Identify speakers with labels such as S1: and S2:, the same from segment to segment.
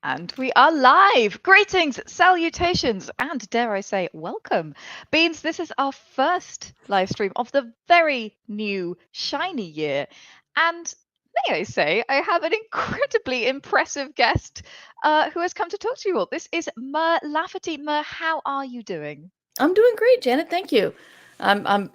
S1: And we are live. Greetings, salutations, and dare I say, welcome. Beans, this is our first live stream of the very new, shiny year. And may I say, I have an incredibly impressive guest who has come to talk to you all. This is Mur Lafferty. Mur, how are you doing?
S2: I'm doing great, Janet. Thank you. I'm a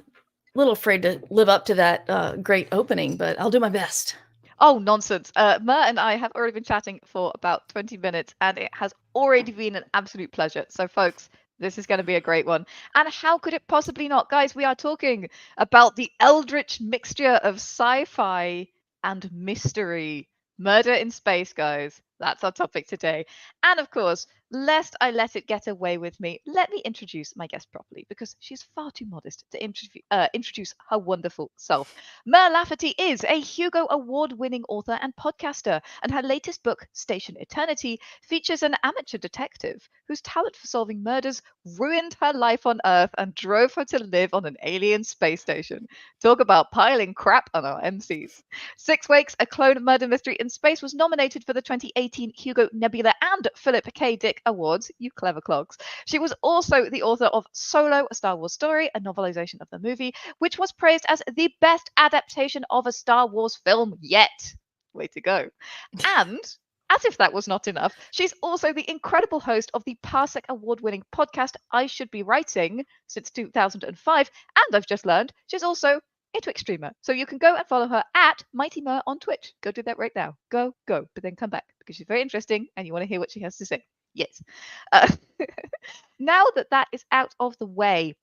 S2: little afraid to live up to that great opening, but I'll do my best.
S1: Oh, nonsense. Mer and I have already been chatting for about 20 minutes, and it has already been an absolute pleasure. So, folks, this is going to be a great one. And how could it possibly not? Guys, we are talking about the eldritch mixture of sci-fi and mystery. Murder in space, guys. That's our topic today. And of course, lest I let it get away with me, let me introduce my guest properly because she's far too modest to introduce her wonderful self. Mur Lafferty is a Hugo Award winning author and podcaster, and her latest book, Station Eternity, features an amateur detective whose talent for solving murders ruined her life on Earth and drove her to live on an alien space station. Talk about piling crap on our MCs. Six Wakes, a clone murder mystery in space, was nominated for the 2018 Hugo Nebula and Philip K. Dick Awards, you clever clogs. She was also the author of Solo, a Star Wars story, a novelization of the movie, which was praised as the best adaptation of a Star Wars film yet. Way to go. And as if that was not enough, she's also the incredible host of the Parsec award winning podcast I Should Be Writing since 2005. And I've just learned she's also a Twitch streamer. So you can go and follow her at Mighty Mur on Twitch. Go do that right now. Go, go, but then come back because she's very interesting and you want to hear what she has to say. Yes. Uh, now that that is out of the way,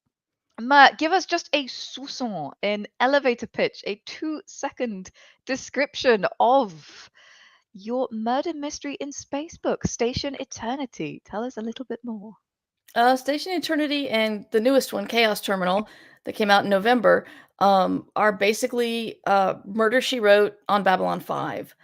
S1: Mur, give us just a soupçon, an elevator pitch, a 2-second description of your murder mystery in space book, Station Eternity. Tell us a little bit more.
S2: Station Eternity and the newest one, Chaos Terminal, that came out in November, are basically Murder She Wrote on Babylon 5.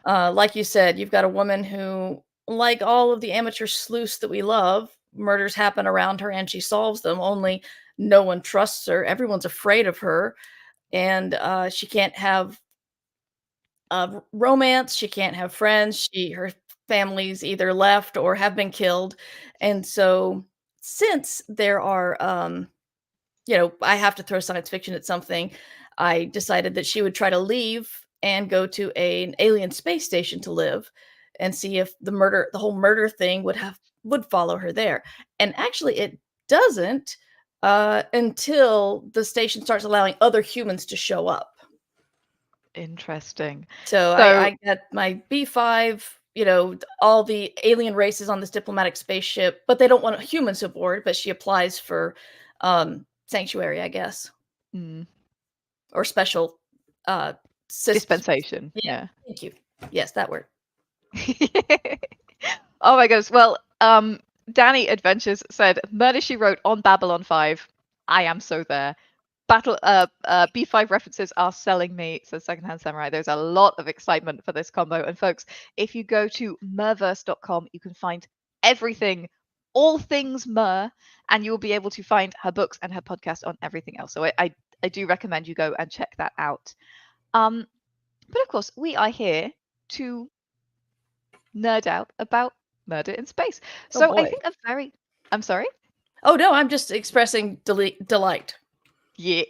S2: Like you said, you've got a woman who, like all of the amateur sleuths that we love, murders happen around her and she solves them, only no one trusts her. Everyone's afraid of her. And she can't have romance. She can't have friends. Her family's either left or have been killed. And so since there are, I have to throw science fiction at something, I decided that she would try to leave and go to an alien space station to live and see if the whole murder thing would follow her there. And actually it doesn't until the station starts allowing other humans to show up.
S1: Interesting.
S2: So
S1: So,
S2: I got my B5, all the alien races on this diplomatic spaceship, but they don't want humans aboard, but she applies for sanctuary, I guess,
S1: mm,
S2: or special uh
S1: dispensation.
S2: yeah,
S1: Yeah.
S2: thank you. Yes, that word.
S1: Oh my gosh. Well, Danny Adventures said, Murder She Wrote on Babylon 5. I am so there. B5 references are selling me, says Secondhand Samurai. There's a lot of excitement for this combo. And folks, if you go to murverse.com, you can find everything, all things Mur, and you will be able to find her books and her podcast on everything else. So I do recommend you go and check that out. But of course, we are here to nerd out about murder in space.
S2: Oh
S1: So I
S2: boy.
S1: think I'm sorry?
S2: Oh no, I'm just expressing delight.
S1: Yeah.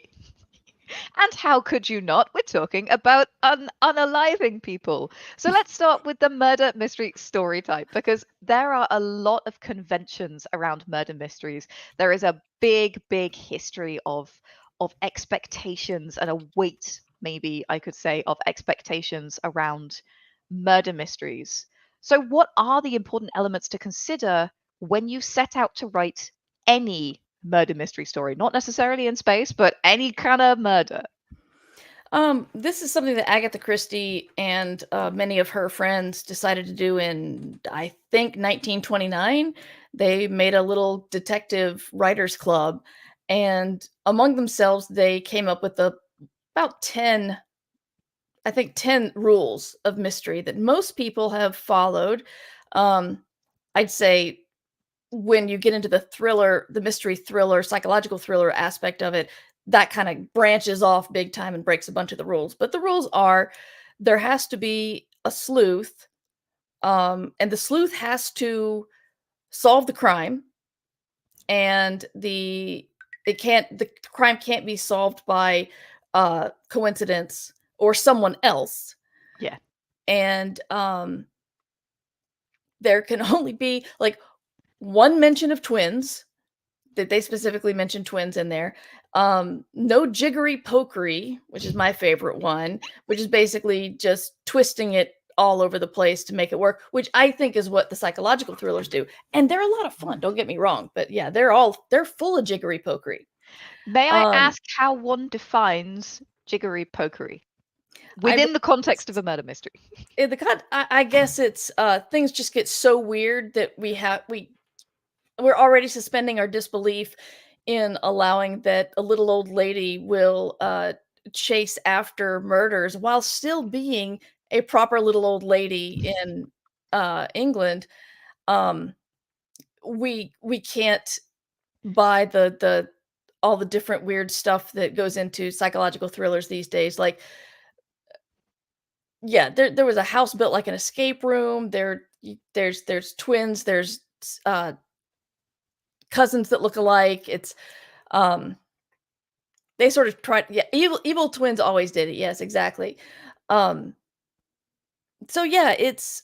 S1: And how could you not? We're talking about unaliving people. So let's start with the murder mystery story type because there are a lot of conventions around murder mysteries. There is a big, big history of expectations and a weight, maybe I could say, of expectations around murder mysteries. So what are the important elements to consider when you set out to write any murder mystery story? Not necessarily in space, but any kind of murder.
S2: This is something that Agatha Christie and many of her friends decided to do in, I think, 1929. They made a little detective writers club, and among themselves, they came up with about 10, I think, 10 rules of mystery that most people have followed. Um, I'd say when you get into the mystery thriller, psychological thriller aspect of it, that kind of branches off big time and breaks a bunch of the rules. But the rules are there has to be a sleuth And the sleuth has to solve the crime, and the crime can't be solved by coincidence or someone else.
S1: Yeah.
S2: And there can only be like one mention of twins, that they specifically mention twins in there. No jiggery pokery, which is my favorite one, which is basically just twisting it all over the place to make it work, which I think is what the psychological thrillers do. And they're a lot of fun, don't get me wrong, but yeah, they're full of jiggery pokery.
S1: May I
S2: Um,
S1: ask how one defines jiggery pokery
S2: I
S1: within the context of a murder mystery?
S2: I guess it's things just get so weird that we're already suspending our disbelief in allowing that a little old lady will chase after murders while still being a proper little old lady in England. Um, we can't buy the all the different weird stuff that goes into psychological thrillers these days. Like, yeah, there was a house built like an escape room. There's twins. There's uh, cousins that look alike. It's um they sort of tried, yeah, evil twins always did it, yes, exactly. Um, so yeah, it's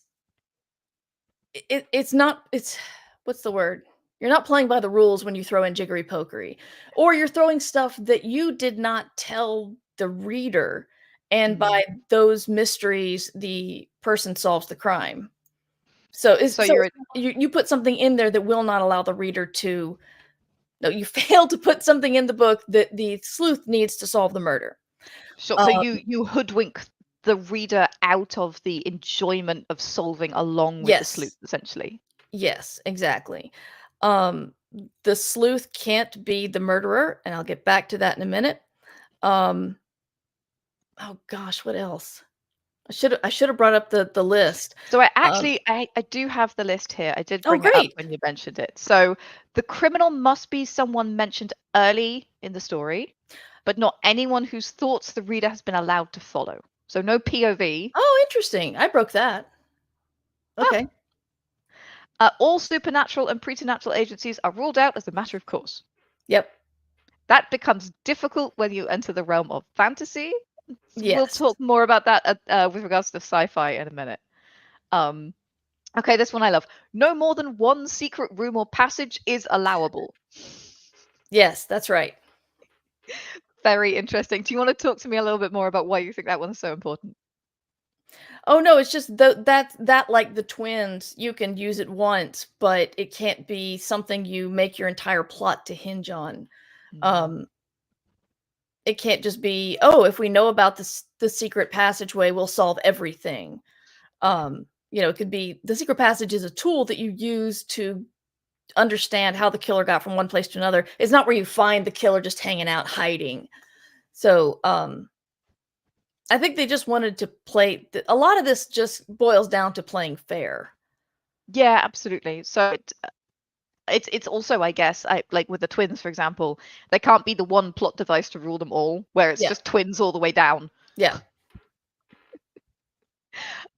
S2: not it's what's the word? You're not playing by the rules when you throw in jiggery pokery, or you're throwing stuff that you did not tell the reader, and
S1: Mm.
S2: by those mysteries, the person solves the crime. So it's
S1: So
S2: so
S1: you're
S2: you put something in there that will not allow the reader to no, you fail to put something in the book that the sleuth needs to solve the murder.
S1: sure. So
S2: Um,
S1: you hoodwink the reader out of the enjoyment of solving along with the sleuth,
S2: yes.
S1: essentially.
S2: Yes, exactly. Um, the sleuth can't be the murderer, and I'll get back to that in a minute. Um, oh gosh, what else? I should have brought up the list.
S1: So I
S2: Um,
S1: actually I do have the list here. I did
S2: oh
S1: bring it up
S2: great.
S1: when you mentioned it. So the criminal must be someone mentioned early in the story, but not anyone whose thoughts the reader has been allowed to follow. So no POV.
S2: Oh, interesting. I broke that.
S1: Ah,
S2: Okay.
S1: all supernatural and preternatural agencies are ruled out as a matter of course.
S2: Yep.
S1: That becomes difficult when you enter the realm of fantasy. We'll
S2: Yes.
S1: talk more about that with regards to sci-fi in a minute. Um, okay, this one I love. No more than one secret room or passage is allowable.
S2: Yes, that's right.
S1: Very interesting. Do you want to talk to me a little bit more about why you think that one's so important?
S2: Oh no, it's just that like the twins, you can use it once, but it can't be something you make your entire plot to hinge on.
S1: Mm.
S2: Um, it can't just be, oh, if we know about the secret passageway, we'll solve everything. It could be the secret passage is a tool that you use to understand how the killer got from one place to another. It's not where you find the killer just hanging out hiding. So, I think they just wanted to play a lot of this just boils down to playing fair.
S1: Yeah, absolutely. So it's also, I guess, like with the twins, for example, there can't be the one plot device to rule them all, where it's
S2: Yeah.
S1: just twins all the way down.
S2: Yeah.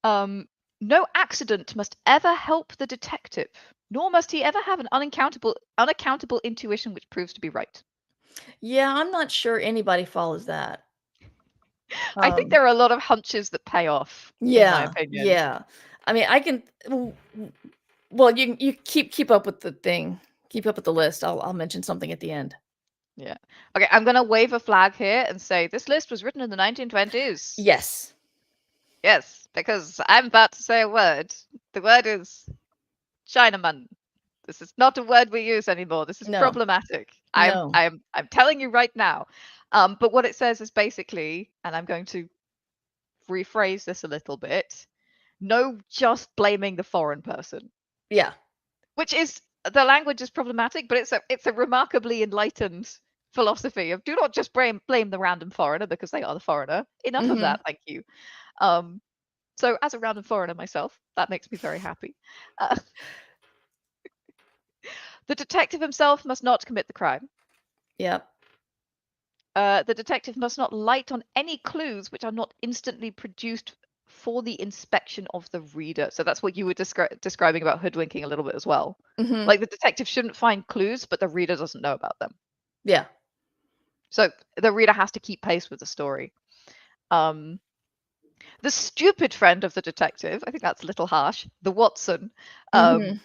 S1: Um, no accident must ever help the detective, nor must he ever have an unaccountable intuition which proves to be right.
S2: Yeah, I'm not sure anybody follows that.
S1: I think
S2: Um,
S1: there are a lot of hunches that pay off, in my
S2: yeah,
S1: opinion.
S2: yeah. I mean, I can well, you keep up with the thing. Keep up with the list. I'll mention something at the end.
S1: Yeah. Okay, I'm gonna wave a flag here and say this list was written in the 1920s.
S2: Yes.
S1: Yes, because I'm about to say a word. The word is Chinaman. This is not a word we use anymore. This is
S2: No.
S1: problematic. I'm
S2: No.
S1: I'm I'm telling you right now. But what it says is basically, and I'm going to rephrase this a little bit. No just blaming the foreign person,
S2: Yeah.
S1: which is the language is problematic, but it's a remarkably enlightened philosophy of do not just blame the random foreigner because they are the foreigner. Enough of
S2: Mhm.
S1: that, thank you. Um, so as a random foreigner myself, that makes me very happy. Uh, the detective himself must not commit the crime.
S2: Yep.
S1: The detective must not light on any clues which are not instantly produced for the inspection of the reader. So that's what you were describing about hoodwinking a little bit as well.
S2: Mhm.
S1: Like the detective shouldn't find clues, but the reader doesn't know about them.
S2: Yeah.
S1: So the reader has to keep pace with the story. The stupid friend of the detective, I think that's a little harsh, the Watson,
S2: Mhm.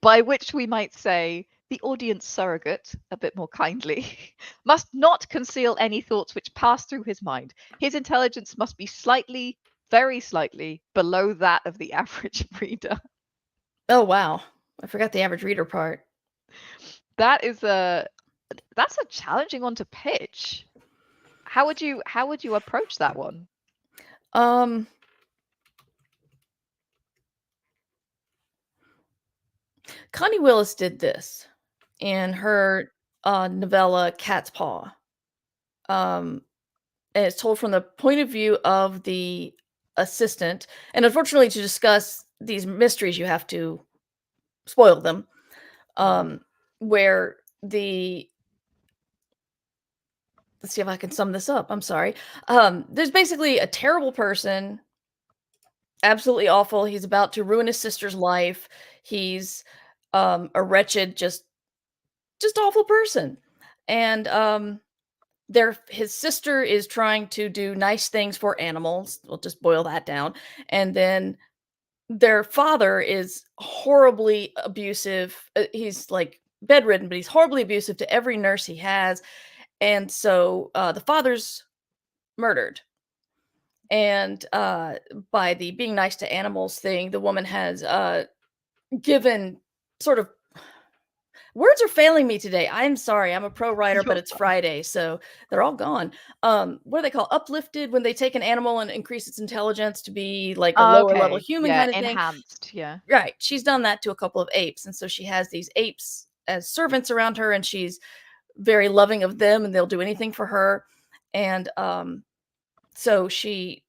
S1: by which we might say the audience surrogate, a bit more kindly, must not conceal any thoughts which pass through his mind. His intelligence must be slightly, very slightly, below that of the average reader.
S2: Oh, wow. I forgot the average reader part.
S1: That's a challenging one to pitch. How would you approach that one?
S2: Um, Connie Willis did this in her, novella Cat's Paw. Um, and it's told from the point of view of the assistant, and unfortunately, to discuss these mysteries, you have to spoil them, um, where the let's see if I can sum this up, I'm sorry. There's basically a terrible person, absolutely awful, he's about to ruin his sister's life, he's, a wretched, just awful person, and, his sister is trying to do nice things for animals, we'll just boil that down, and then their father is horribly abusive, he's, like, bedridden, but he's horribly abusive to every nurse he has, and so, the father's murdered. And, by the being nice to animals thing, the woman has, given sort of words are failing me today. I'm sorry. I'm a pro writer, but
S1: You're
S2: it's
S1: fine.
S2: Friday, so they're all gone. What do they call uplifted when they take an animal and increase its intelligence to be like a lower level
S1: Okay.
S2: human
S1: Yeah,
S2: kind of thing?
S1: enhanced. Yeah.
S2: Right. She's done that to a couple of apes, and so she has these apes as servants around her, and she's very loving of them, and they'll do anything for her. And so the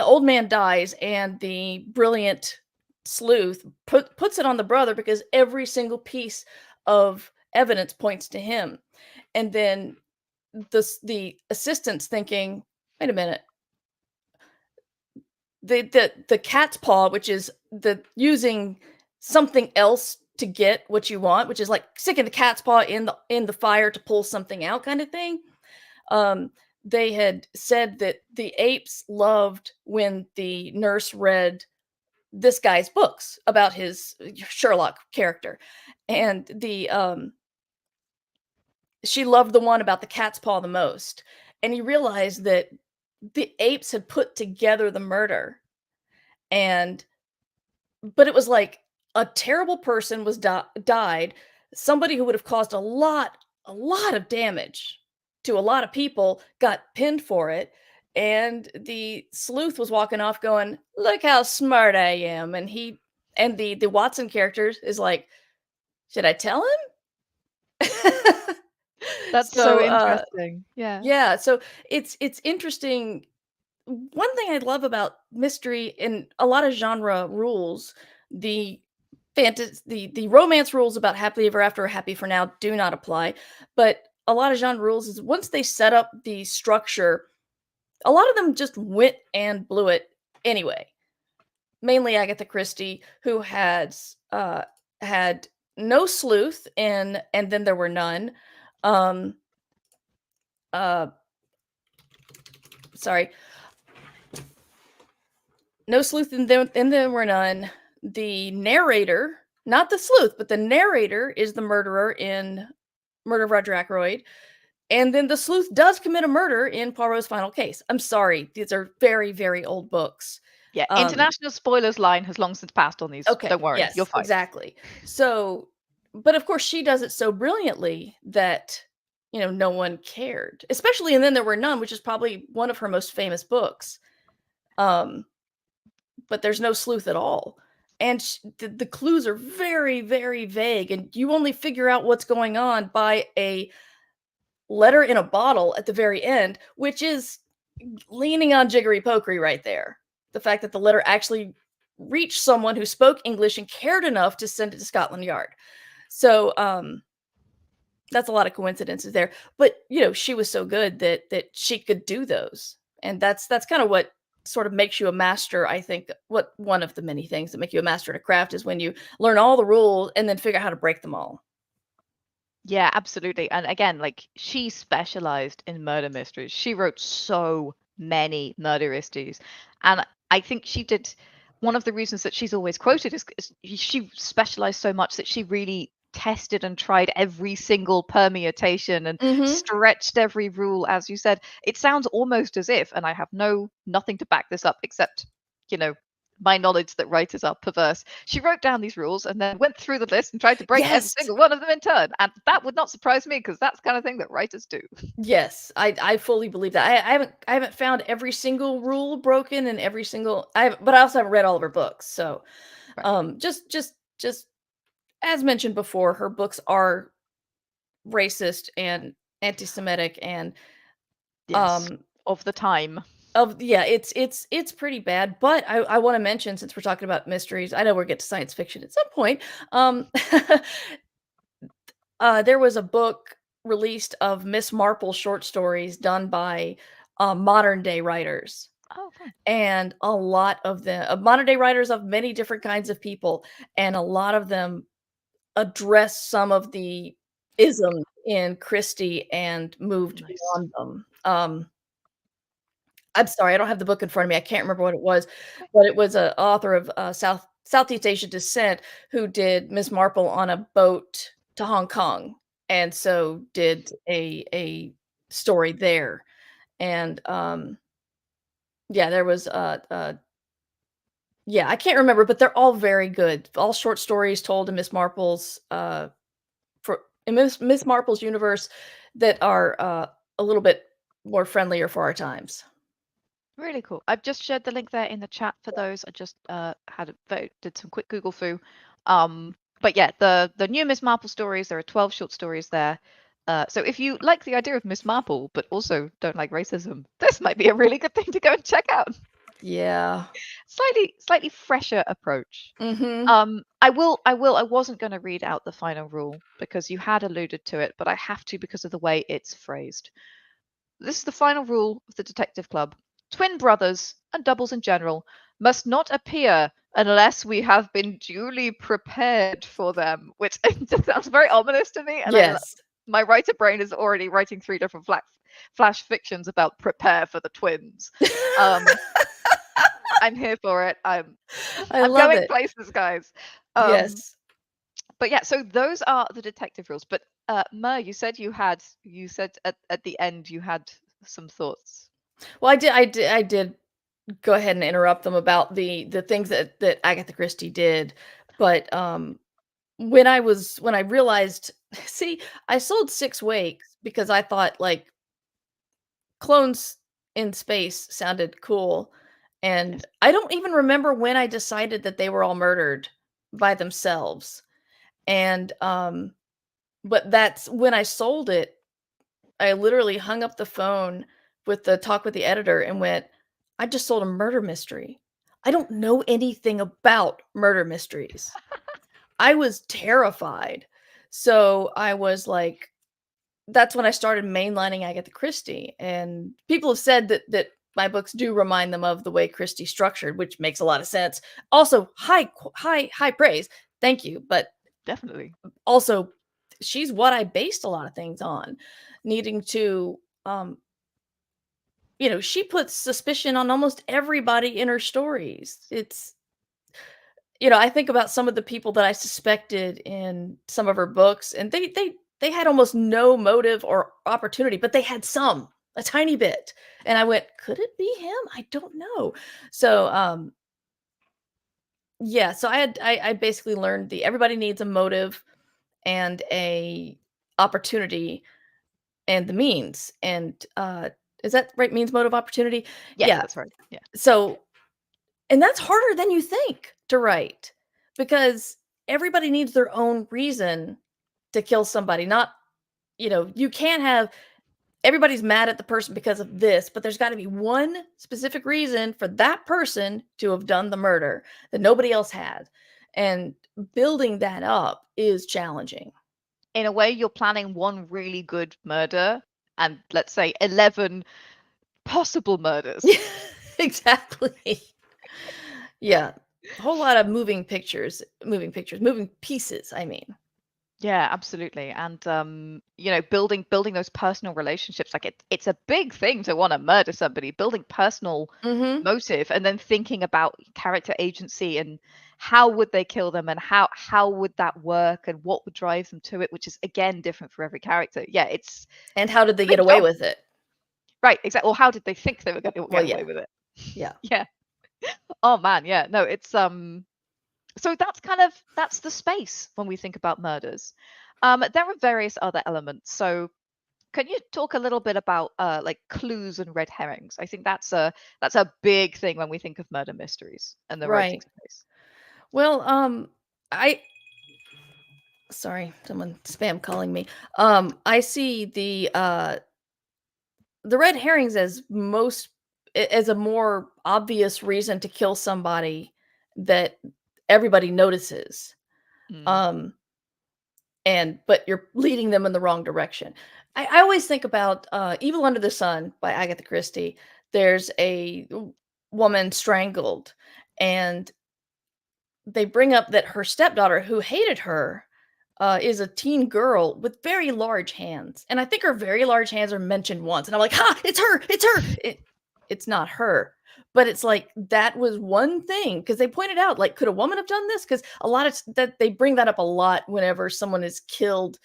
S2: old man dies, and the brilliant sleuth puts it on the brother because every single piece of evidence points to him. And then the assistant's thinking, wait a minute, the cat's paw, which is the using something else to get what you want, which is like sticking the cat's paw in the fire to pull something out kind of thing. Um, they had said that the apes loved when the nurse read this guy's books about his Sherlock character. And she loved the one about the cat's paw the most. And he realized that the apes had put together the murder. And but it was like a terrible person was died, somebody who would have caused a lot of damage to a lot of people got pinned for it, and the sleuth was walking off going, "Look how smart I am," and the Watson character is like, "Should I tell him?"
S1: That's so
S2: So,
S1: interesting. Yeah.
S2: yeah, so it's interesting. One thing I love about mystery and a lot of genre rules, the the romance rules about happily ever after or happy for now do not apply, but a lot of genre rules is once they set up the structure, a lot of them just went and blew it anyway. Mainly Agatha Christie, who had no sleuth in And Then There Were None. Um, uh, sorry, no sleuth and there were none. The narrator, not the sleuth, but the narrator is the murderer in Murder of Roger Ackroyd. And then the sleuth does commit a murder in Poirot's Final Case. I'm sorry, these are very, very old books.
S1: Yeah.
S2: Um,
S1: International spoilers line has long since passed on these.
S2: okay,
S1: Don't worry, you're
S2: yes,
S1: fine.
S2: exactly. So, but of course, she does it so brilliantly that no one cared. Especially, and then there were none, which is probably one of her most famous books. Um, but there's no sleuth at all. And the clues are very, very vague, and you only figure out what's going on by a letter in a bottle at the very end, which is leaning on jiggery pokery right there. The fact that the letter actually reached someone who spoke English and cared enough to send it to Scotland Yard. So that's a lot of coincidences there. But she was so good that she could do those, and that's kind of what sort of makes you a master. I think what one of the many things that make you a master at a craft is when you learn all the rules and then figure out how to break them all.
S1: Yeah, absolutely. And again, like she specialized in murder mysteries. She wrote so many murder mysteries. And I think she did one of the reasons that she's always quoted is she specialized so much that she really tested and tried every single permutation and
S2: Mm-hmm.
S1: stretched every rule, as you said. It sounds almost as if, and I have nothing to back this up except, you know, my knowledge that writers are perverse. She wrote down these rules and then went through the list and tried to break every
S2: Yes.
S1: single one of them in turn. And that would not surprise me because that's the kind of thing that writers do.
S2: Yes, I fully believe that. I haven't found every single rule broken and every single but I also haven't read all of her books. So,
S1: Right.
S2: just as mentioned before, her books are racist and anti-Semitic and
S1: Yes.
S2: um
S1: Of the time.
S2: yeah, it's pretty bad. But I want to mention, since we're talking about mysteries, I know we'll get to science fiction at some point. Um, there was a book released of Miss Marple short stories done by modern day writers.
S1: Oh, fun.
S2: And a lot of them, modern day writers of many different kinds of people, and a lot of them address some of the isms in Christie and moved
S1: Nice.
S2: beyond them. I'm sorry, I don't have the book in front of me. I can't remember what it was,
S1: Okay.
S2: but it was a author of Southeast Asian descent who did Miss Marple on a boat to Hong Kong, and so did a story there. And yeah, there was yeah, I can't remember, but they're all very good. All short stories told in Miss Marple's for in Miss Marple's universe that are a little bit more friendlier for our times.
S1: Really cool. I've just shared the link there in the chat for those. I just did some quick Google foo. But yeah, the new Miss Marple stories, there are 12 short stories there. So if you like the idea of Miss Marple, but also don't like racism, this might be a really good thing to go and check out.
S2: Yeah.
S1: Slightly fresher approach.
S2: Mhm.
S1: I wasn't going to read out the final rule because you had alluded to it, but I have to because of the way it's phrased. This is the final rule of the Detective Club. Twin brothers, and doubles in general, must not appear unless we have been duly prepared for them, which sounds very ominous to me. And
S2: Yes.
S1: my writer brain is already writing 3 different flash fictions about prepare for the twins. I'm here for it.
S2: I
S1: I'm
S2: love
S1: going
S2: it.
S1: places, guys. Um,
S2: Yes.
S1: but yeah, so those are the detective rules. But Mur, you said at the end you had some thoughts.
S2: Well, I did go ahead and interrupt them about the things that Agatha Christie did, but, when I realized see, I sold 6 Wakes because I thought, like, clones in space sounded cool, and
S1: Yes.
S2: I don't even remember when I decided that they were all murdered by themselves, and, but that's when I sold it, I literally hung up the phone with the talk with the editor and went, "I just sold a murder mystery. I don't know anything about murder mysteries." I was terrified. So I was like, that's when I started mainlining Agatha Christie, and people have said that my books do remind them of the way Christie structured, which makes a lot of sense. Also, high praise. Thank you, but
S1: Definitely.
S2: also she's what I based a lot of things on, needing to um she puts suspicion on almost everybody in her stories. It's I think about some of the people that I suspected in some of her books, and they had almost no motive or opportunity, but they had some, a tiny bit. And I went, "Could it be him? I don't know." So, yeah, so I basically learned the everybody needs a motive and a opportunity and the means. And, is that right? Means, motive, opportunity?
S1: Yes,
S2: Yeah.
S1: that's right. Yeah.
S2: So and that's harder than you think to write because everybody needs their own reason to kill somebody. Not, you can't have everybody's mad at the person because of this, but there's got to be one specific reason for that person to have done the murder that nobody else had. And building that up is challenging.
S1: In a way, you're planning one really good murder and let's say 11 possible murders.
S2: Exactly. Yeah. A whole lot of moving pieces, I mean.
S1: Yeah, absolutely. And building those personal relationships, like it's a big thing to want to murder somebody, building personal
S2: Mhm.
S1: motive and then thinking about character agency and how would they kill them and how would that work and what would drive them to it, which is again different for every character. Yeah, it's
S2: And how did
S1: a
S2: they
S1: big
S2: get away
S1: job.
S2: with it?
S1: Right, exactly. Or how did they think they were going to
S2: Well,
S1: get away
S2: yeah.
S1: with it?
S2: Yeah.
S1: Yeah. Oh man, yeah. No, it's so that's the space when we think about murders. There are various other elements. So can you talk a little bit about like clues and red herrings? I think that's a big thing when we think of murder mysteries and the writing
S2: Right.
S1: space.
S2: Well, I sorry, someone spam calling me. I see the red herrings as as a more obvious reason to kill somebody that everybody notices.
S1: Mm.
S2: Um, and but you're leading them in the wrong direction. I always think about Evil Under the Sun by Agatha Christie. There's a woman strangled, and they bring up that her stepdaughter, who hated her, is a teen girl with very large hands, and I think her very large hands are mentioned once, and I'm like, "Ha! It's her! It's her!" It's not her, but it's like that was one thing because they pointed out, like, could a woman have done this? Because a lot of that they bring that up a lot whenever someone is killed,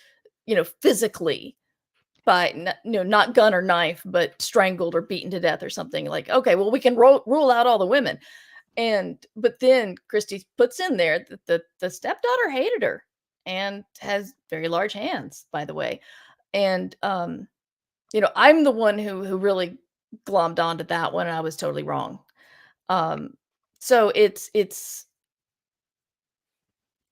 S2: physically by not gun or knife, but strangled or beaten to death or something. Like, okay, well, we can rule out all the women, but then Christie puts in there that the stepdaughter hated her and has very large hands, by the way. And I'm the one who really glommed onto that one, and I was totally wrong. Um, so it's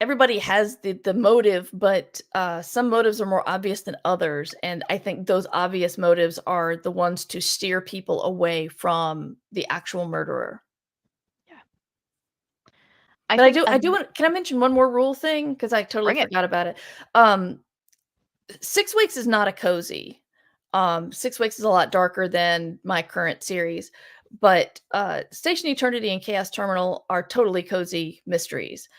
S2: everybody has the motive, but some motives are more obvious than others, and I think those obvious motives are the ones to steer people away from the actual murderer.
S1: Yeah. I
S2: But I
S1: think
S2: do I do
S1: and
S2: want can I mention one more rule thing? Because I totally
S1: bring it.
S2: forgot about it. Um, 6 Weeks is not a cozy. 6 Weeks is a lot darker than my current series, but, Station Eternity and Chaos Terminal are totally cozy mysteries.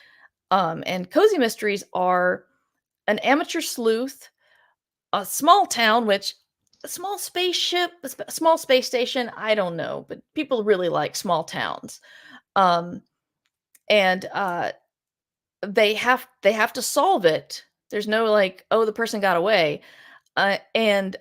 S2: And cozy mysteries are an amateur sleuth, a small town, which a small spaceship, a small space station, I don't know, but people really like small towns. Um, and, they have to solve it. There's no like, "Oh, the person got away." And,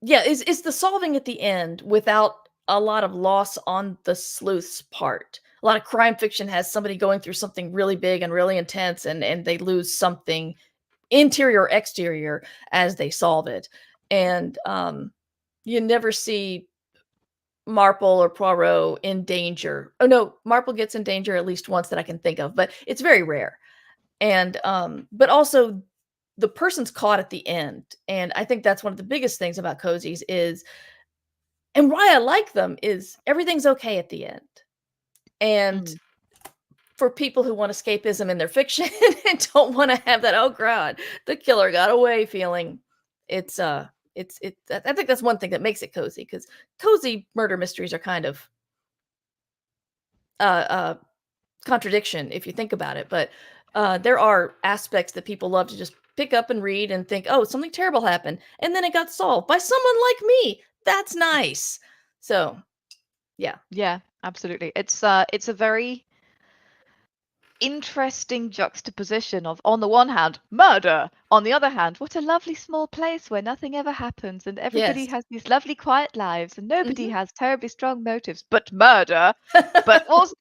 S2: yeah, it's the solving at the end without a lot of loss on the sleuth's part. A lot of crime fiction has somebody going through something really big and really intense, and they lose something interior or exterior as they solve it. And, you never see Marple or Poirot in danger. Oh, no, Marple gets in danger at least once that I can think of, but it's very rare. And, but also the person's caught at the end, and I think that's one of the biggest things about cozies is and why I like them is everything's okay at the end. And
S1: Mm.
S2: for people who want escapism in their fiction and don't wanna have that, "Oh god, the killer got away," feeling, it's, I think that's one thing that makes it cozy because cozy murder mysteries are kind of, a contradiction if you think about it, but, there are aspects that people love to just pick up and read and think, "Oh, something terrible happened, and then it got solved by someone like me. That's nice." So, yeah.
S1: Yeah, absolutely. It's a very interesting juxtaposition of, on the one hand, murder, on the other hand, what a lovely small place where nothing ever happens and everybody
S2: Yes.
S1: has these lovely quiet lives and nobody
S2: Mhm.
S1: has terribly strong motives, but murder. But also,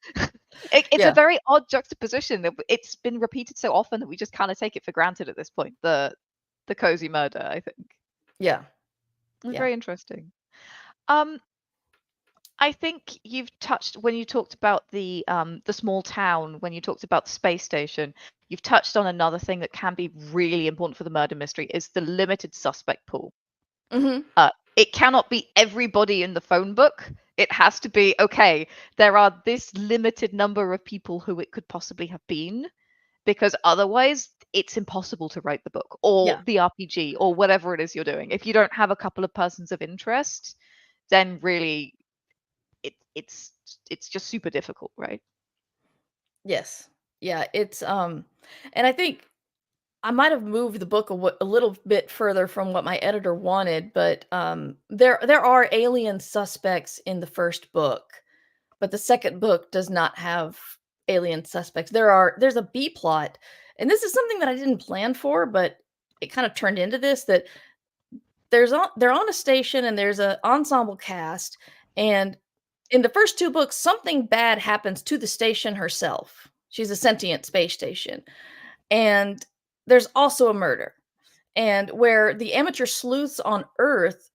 S1: it's a
S2: Yeah.
S1: very odd juxtaposition. It's been repeated so often that we just kind of take it for granted at this point. The cozy murder, I think.
S2: Yeah.
S1: It's
S2: Yeah.
S1: very interesting. Um, I think you've touched when you talked about the small town, when you talked about the space station, you've touched on another thing that can be really important for the murder mystery is the limited suspect pool.
S2: Mhm.
S1: It cannot be everybody in the phone book. It has to be, okay, there are this limited number of people who it could possibly have been, because otherwise it's impossible to write the book or
S2: Yeah.
S1: the RPG or whatever it is you're doing. If you don't have a couple of persons of interest, then really it's just super difficult, right?
S2: Yes. Yeah, it's and I think I might have moved the book a little bit further from what my editor wanted, but there are alien suspects in the first book, but the second book does not have alien suspects. There's a B plot, and this is something that I didn't plan for, but it kind of turned into this that they're on a station and there's a ensemble cast, and in the first two books something bad happens to the station herself. She's a sentient space station, and there's also a murder. And where the amateur sleuths on Earth,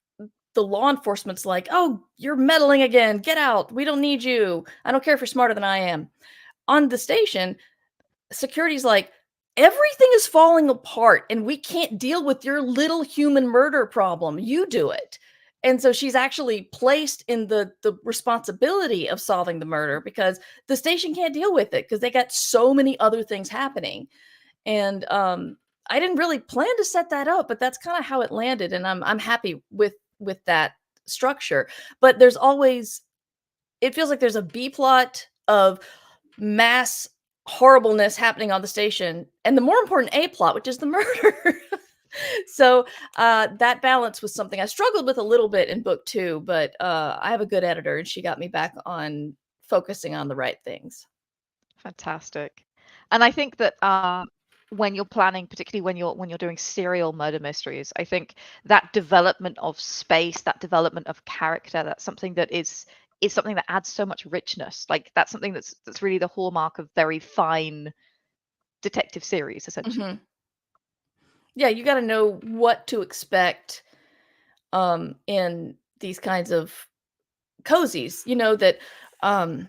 S2: the law enforcement's like, "Oh, you're meddling again. Get out. We don't need you. I don't care if you're smarter than I am." On the station, security's like, "Everything is falling apart and we can't deal with your little human murder problem. You do it." And so she's actually placed in the responsibility of solving the murder because the station can't deal with it because they got so many other things happening. And I didn't really plan to set that up, but that's kind of how it landed, and I'm happy with that structure. But there's always it feels like there's a B plot of mass horribleness happening on the station, and the more important A plot, which is the murder. So that balance was something I struggled with a little bit in book two, but I have a good editor, and she got me back on focusing on the right things.
S1: Fantastic. And I think that when you're planning, particularly when you're doing serial murder mysteries, I think that development of space, that development of character, that's something that is something that adds so much richness. Like that's something that's really the hallmark of very fine detective series, essentially.
S2: Mhm. Yeah, you got to know what to expect in these kinds of cozies. You know that um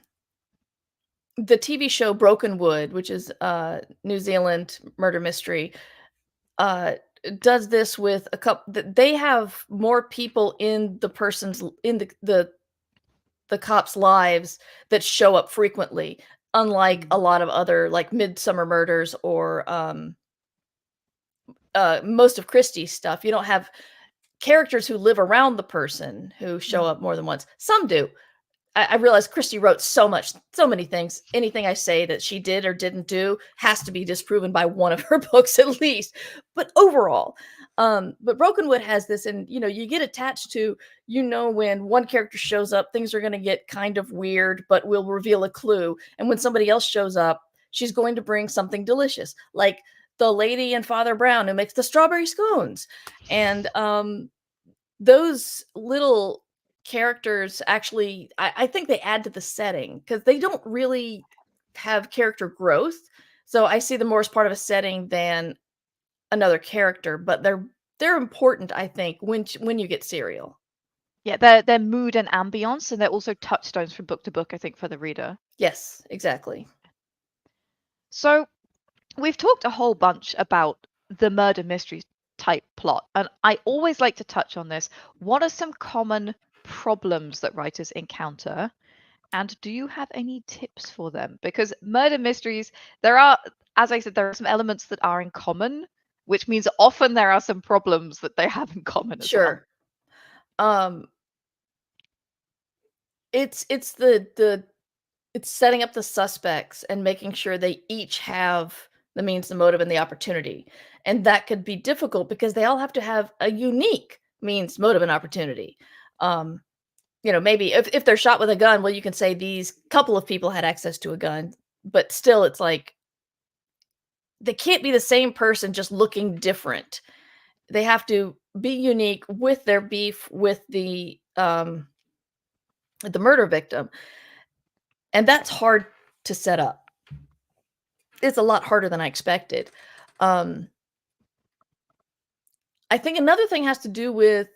S2: the TV show Broken Wood, which is New Zealand murder mystery, uh does this with a couple they have more people in the cops' lives that show up frequently, unlike a lot of other like Midsummer Murders or most of Christie's stuff. You don't have characters who live around the person who show up more than once. Some do. I realize Christie wrote so many things. Anything I say that she did or didn't do has to be disproven by one of her books at least. But overall, but Brokenwood has this, and you get attached to, when one character shows up, things are going to get kind of weird, but will reveal a clue. And when somebody else shows up, she's going to bring something delicious, like the lady in Father Brown who makes the strawberry scones, and those little characters actually I think they add to the setting because they don't really have character growth. So I see them more as part of a setting than another character, but they're important, I think, when you get serial.
S1: Yeah, their mood and ambience, and they're also touchstones from book to book, I think, for the reader.
S2: Yes, exactly.
S1: So we've talked a whole bunch about the murder mystery type plot, and I always like to touch on this. What are some common problems that writers encounter? And do you have any tips for them? Because murder mysteries, there are, as I said, there are some elements that are in common, which means often there are some problems that they have in common as well.
S2: Sure. Um it's the it's setting up the suspects and making sure they each have the means, the motive, and the opportunity. And that could be difficult because they all have to have a unique means, motive, and opportunity. Um, maybe if they're shot with a gun, well, you can say these couple of people had access to a gun, but still, it's like they can't be the same person just looking different. They have to be unique with their beef with the murder victim, and that's hard to set up. It's a lot harder than I expected. Um, I think another thing has to do with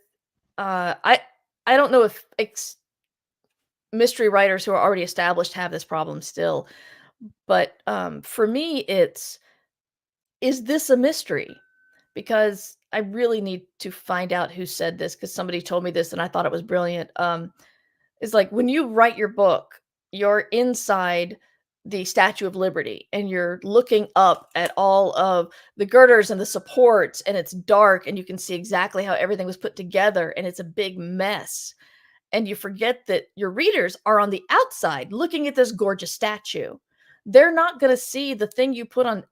S2: I don't know if mystery writers who are already established have this problem still, but for me, is this a mystery? Because I really need to find out who said this because somebody told me this and I thought it was brilliant. It's like when you write your book, you're inside the Statue of Liberty and you're looking up at all of the girders and the supports, and it's dark and you can see exactly how everything was put together, and it's a big mess. and you forget that your readers are on the outside looking at this gorgeous statue. They're not going to see the thing you put on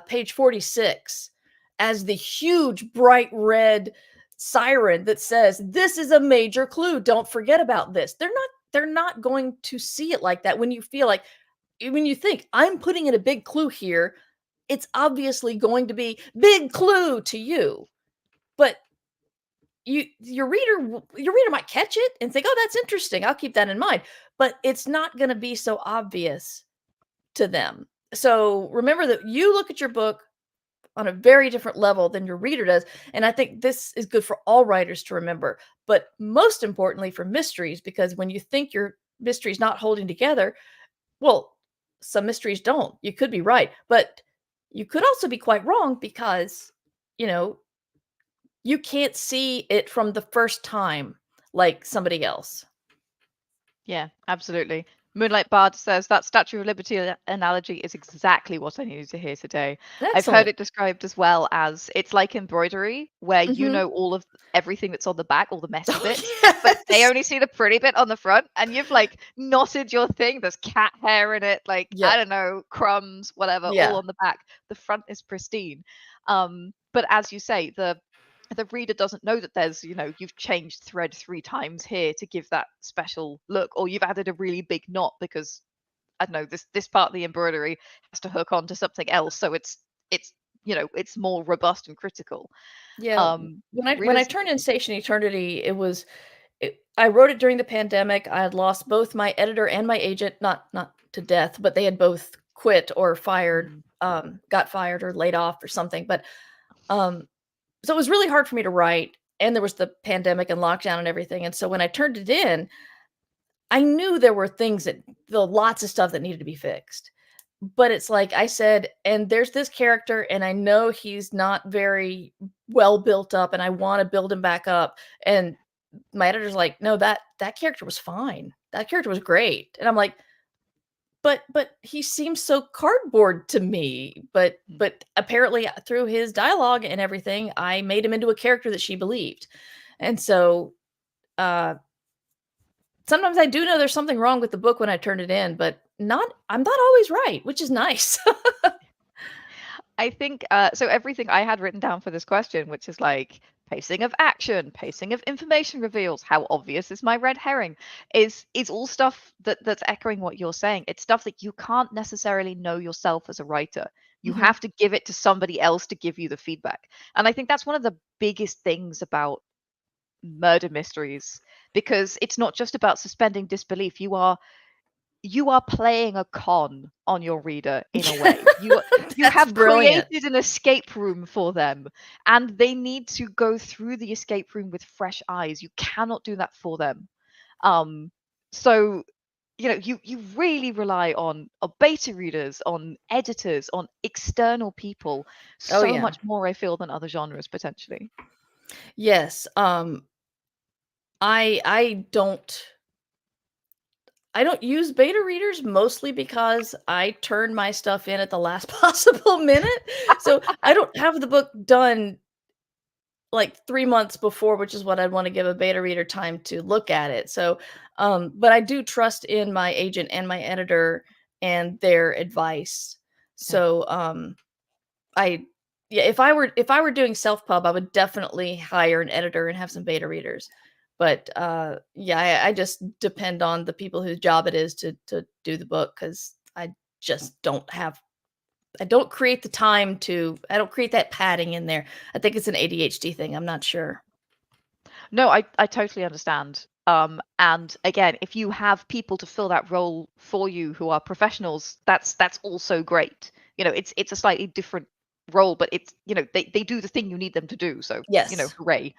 S2: page 46 as the huge bright red siren that says this is a major clue, don't forget about this. They're not going to see it like that. When you think I'm putting in a big clue here, it's obviously going to be big clue to you. But your reader might catch it and think, oh, that's interesting, I'll keep that in mind, but it's not going to be so obvious to them. So remember that you look at your book on a very different level than your reader does. And I think this is good for all writers to remember, but most importantly for mysteries, because when you think your mystery's not holding together, well, some mysteries don't. You could be right, but you could also be quite wrong, because you know you can't see it from the first time like somebody else.
S1: Yeah, absolutely. Moonlight Bard says that Statue of Liberty analogy is exactly what I needed to hear today. I've heard
S2: Excellent.
S1: it described as well as it's like embroidery, where you
S2: Mhm.
S1: know all of everything that's on the back, all the messy
S2: Oh,
S1: bits, but they
S2: yes.
S1: only see the pretty bit on the front, and you've like knotted your thing. There's cat hair in it, like I
S2: Yep.
S1: don't know, crumbs, whatever, all
S2: Yeah.
S1: on the back. The front is pristine. But as you say, the reader doesn't know that there's, you've changed thread 3 times here to give that special look, or you've added a really big knot because I don't know, this part of the embroidery has to hook onto something else, so it's more robust and critical.
S2: Yeah.
S1: um
S2: When I
S1: Readers.
S2: turned in Station Eternity, I wrote it during the pandemic. I had lost both my editor and my agent, not to death, but they had both quit or fired,
S1: Mm,
S2: got fired or laid off or something. But um so it was really hard for me to write, and there was the pandemic and lockdown and everything. And so when I turned it in, I knew there were lots of stuff that needed to be fixed. But it's like I said, and there's this character, and I know he's not very well built up, and I want to build him back up. And my editor's like, no, that character was fine. That character was great. And I'm like, but he seems so cardboard to me. But
S1: mm.
S2: but apparently through his dialogue and everything, I made him into a character that she believed. And so uh sometimes I do know there's something wrong with the book when I turn it in, but I'm not always right, which is nice.
S1: I think so. Everything I had written down for this question, which is like pacing of action, pacing of information reveals, how obvious is my red herring, is all stuff that's echoing what you're saying. It's stuff that you can't necessarily know yourself as a writer. You
S2: Mhm.
S1: have to give it to somebody else to give you the feedback. And I think that's one of the biggest things about murder mysteries, because it's not just about suspending disbelief. You are playing a con on your reader in a way. You
S2: That's
S1: have
S2: brilliant.
S1: created an escape room for them, and they need to go through the escape room with fresh eyes. You cannot do that for them. Um, so you really rely on beta readers, on editors, on external people,
S2: Oh,
S1: so
S2: yeah.
S1: much more, I feel, than other genres potentially.
S2: Yes, I don't use beta readers, mostly because I turn my stuff in at the last possible minute. So, I don't have the book done, like, 3 months before, which is what I'd wanna give a beta reader time to look at it. So, but I do trust in my agent and my editor and their advice.
S1: Yeah.
S2: So, I yeah, if I were doing self-pub, I would definitely hire an editor and have some beta readers. But, yeah, I just depend on the people whose job it is to do the book, because just I don't create the time I don't create that padding in there. I think it's an ADHD thing, I'm not sure.
S1: No, I totally understand. And again, if you have people to fill that role for you who are professionals, that's also great. It's a slightly different role, but they do the thing you need them to do. So,
S2: Yes.
S1: hooray.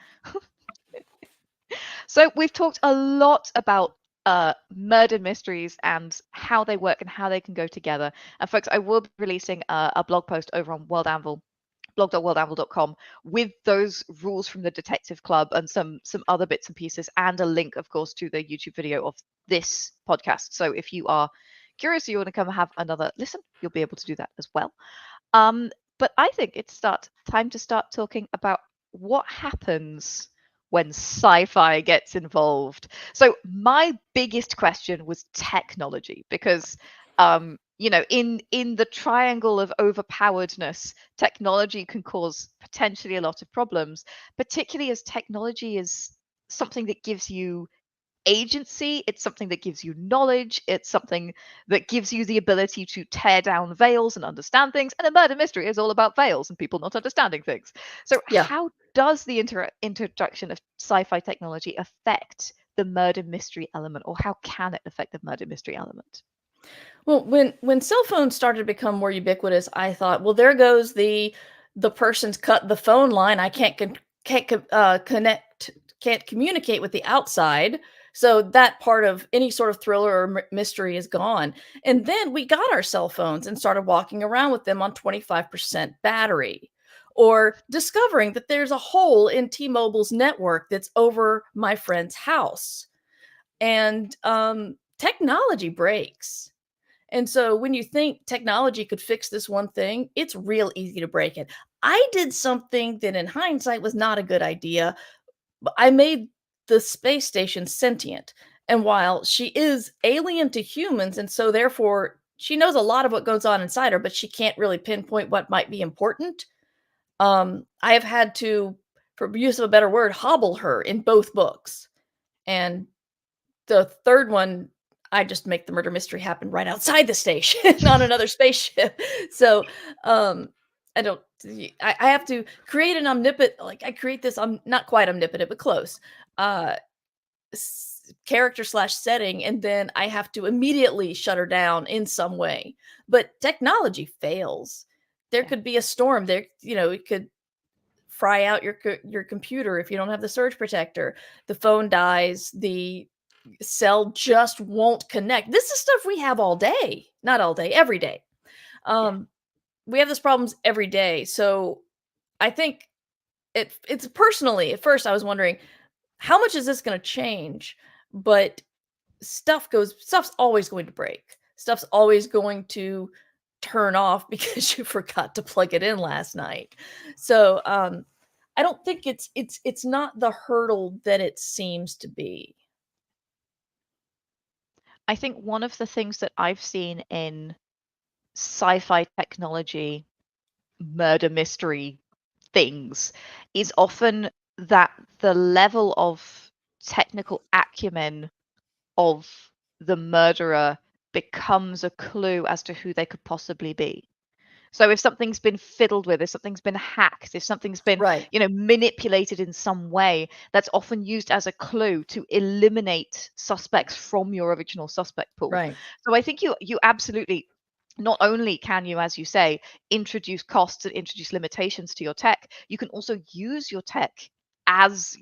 S1: So we've talked a lot about murder mysteries and how they work and how they can go together. And folks, I will be releasing a blog post over on World Anvil, blog.worldanvil.com, with those rules from the Detective Club and some other bits and pieces, and a link, of course, to the YouTube video of this podcast. So if you are curious, you want to come and have another listen, you'll be able to do that as well. But I think it's time to start talking about what happens when sci-fi gets involved. So my biggest question was technology, because in the triangle of overpoweredness, technology can cause potentially a lot of problems, particularly as technology is something that gives you agency, it's something that gives you knowledge, it's something that gives you the ability to tear down veils and understand things. And a murder mystery is all about veils and people not understanding things. So
S2: Yeah.
S1: how does the introduction of sci-fi technology affect the murder mystery element, or how can it affect the murder mystery element?
S2: Well, when cell phones started to become more ubiquitous, I thought, well, there goes the person's cut the phone line. I connect, can't communicate with the outside. So that part of any sort of thriller or mystery is gone. And then we got our cell phones and started walking around with them on 25% battery, or discovering that there's a hole in T-Mobile's network that's over my friend's house. And technology breaks. And so when you think technology could fix this one thing, it's real easy to break it. I did something that in hindsight was not a good idea, but I made the space station sentient. And while she is alien to humans, and so therefore she knows a lot of what goes on inside her, but she can't really pinpoint what might be important. I have had to, for use of a better word, hobble her in both books. And the third one, I just make the murder mystery happen right outside the station on another spaceship. So, I don't I have to create an omnipotent, like, I create this, I'm not quite omnipotent, but close, uh, character slash setting, and then I have to immediately shut her down in some way. But technology fails. There
S1: Yeah.
S2: could be a storm there, it could fry out your computer if you don't have the surge protector. The phone dies, the cell just won't connect. This is stuff we have all day. Not all day, every day.
S1: Yeah.
S2: Um, we have these problems every day. So I think it's personally, at first I was wondering, how much is this going to change? But stuff's always going to break. Stuff's always going to turn off because you forgot to plug it in last night. So I don't think it's not the hurdle that it seems to be.
S1: I think one of the things that I've seen in sci-fi technology murder mystery things is often that the level of technical acumen of the murderer becomes a clue as to who they could possibly be. So if something's been fiddled with, if something's been hacked, if something's been,
S2: Right.
S1: manipulated in some way, that's often used as a clue to eliminate suspects from your original suspect pool.
S2: Right.
S1: So I think you absolutely, not only can you, as you say, introduce costs and introduce limitations to your tech, you can also use your tech as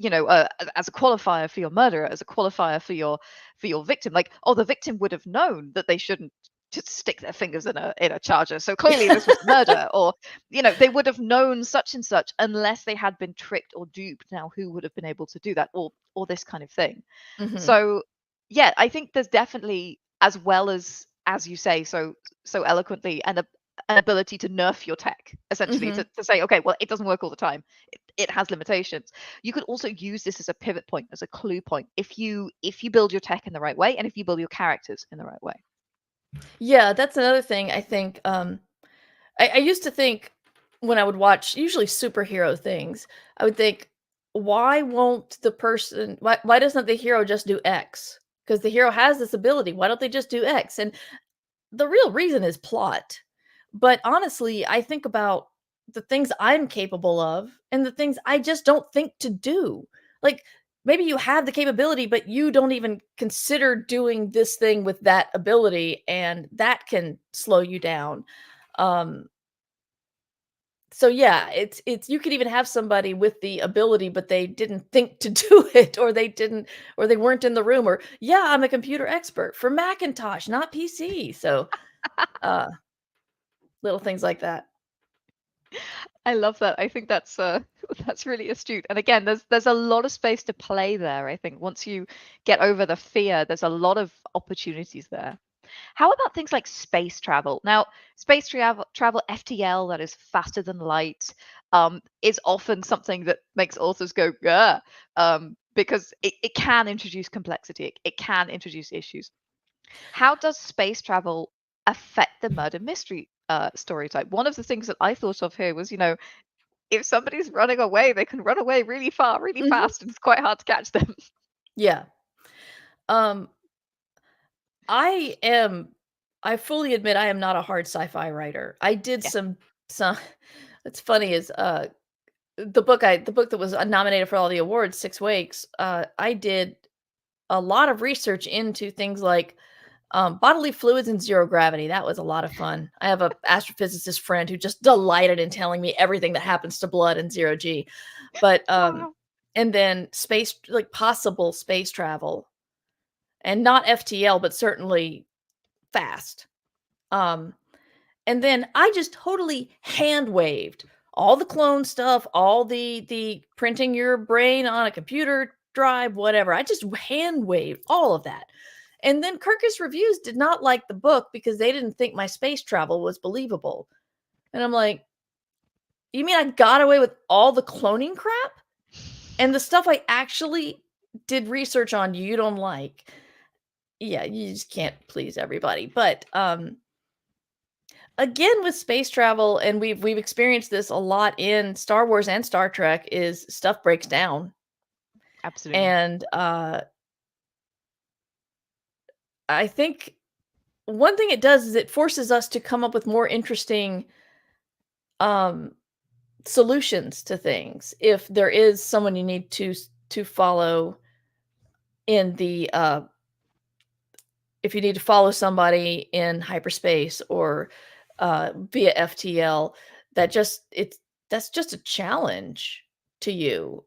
S1: as a qualifier for your murderer, as a qualifier for your victim. Like, oh, the victim would have known that they shouldn't just stick their fingers in a charger, so clearly this was murder. Or they would have known such and such unless they had been tricked or duped. Now who would have been able to do that, or this kind of thing.
S2: Mhm.
S1: So yeah, I think there's definitely, as well as you say so eloquently, an ability to nerf your tech, essentially,
S2: Mhm.
S1: to say, okay, well, it doesn't work all the time, it has limitations. You could also use this as a pivot point, as a clue point, if you build your tech in the right way, and if you build your characters in the right way.
S2: Yeah, that's another thing I think, I used to think when I would watch usually superhero things, I would think, why doesn't the hero just do X? Because the hero has this ability. Why don't they just do X? And the real reason is plot. But honestly, I think about the things I'm capable of and the things I just don't think to do. Like, maybe you have the capability, but you don't even consider doing this thing with that ability, and that can slow you down. Um, so yeah, it's you could even have somebody with the ability, but they didn't think to do it, or they weren't in the room, or yeah, I'm a computer expert for Macintosh, not PC. So uh little things like that.
S1: I love that. I think that's that's really astute. And again, there's a lot of space to play there. I think once you get over the fear, there's a lot of opportunities there. How about things like space travel? Now, space travel, FTL, that is faster than light. is often something that makes authors go, yeah, because it can introduce complexity, it can introduce issues. How does space travel affect the murder mystery story type? One of the things that I thought of here was, if somebody's running away, they can run away really far, really
S2: Mhm.
S1: fast, and it's quite hard to catch them.
S2: Yeah. Um, I fully admit I am not a hard sci-fi writer. I did
S1: Yeah,
S2: some it's funny is, the book that was, nominated for all the awards, 6 Weeks, I did a lot of research into things like, bodily fluids and zero gravity. That was a lot of fun. I have a astrophysicist friend who just delighted in telling me everything that happens to blood in zero G. But,
S1: wow.
S2: and then space like, possible space travel, and not FTL, but certainly fast. Um, and then I just totally hand waved all the clone stuff, all the printing your brain on a computer drive, whatever. I just hand waved all of that. And then Kirkus Reviews did not like the book because they didn't think my space travel was believable. And I'm like, you mean I got away with all the cloning crap? And the stuff I actually did research on you don't like? Yeah, you just can't please everybody. But again with space travel, and we've experienced this a lot in Star Wars and Star Trek, is stuff breaks down.
S1: Absolutely.
S2: And I think one thing it does is it forces us to come up with more interesting um solutions to things. If there is someone you need to follow in the if you need to follow somebody in hyperspace or via FTL, that just it's that's just a challenge to you.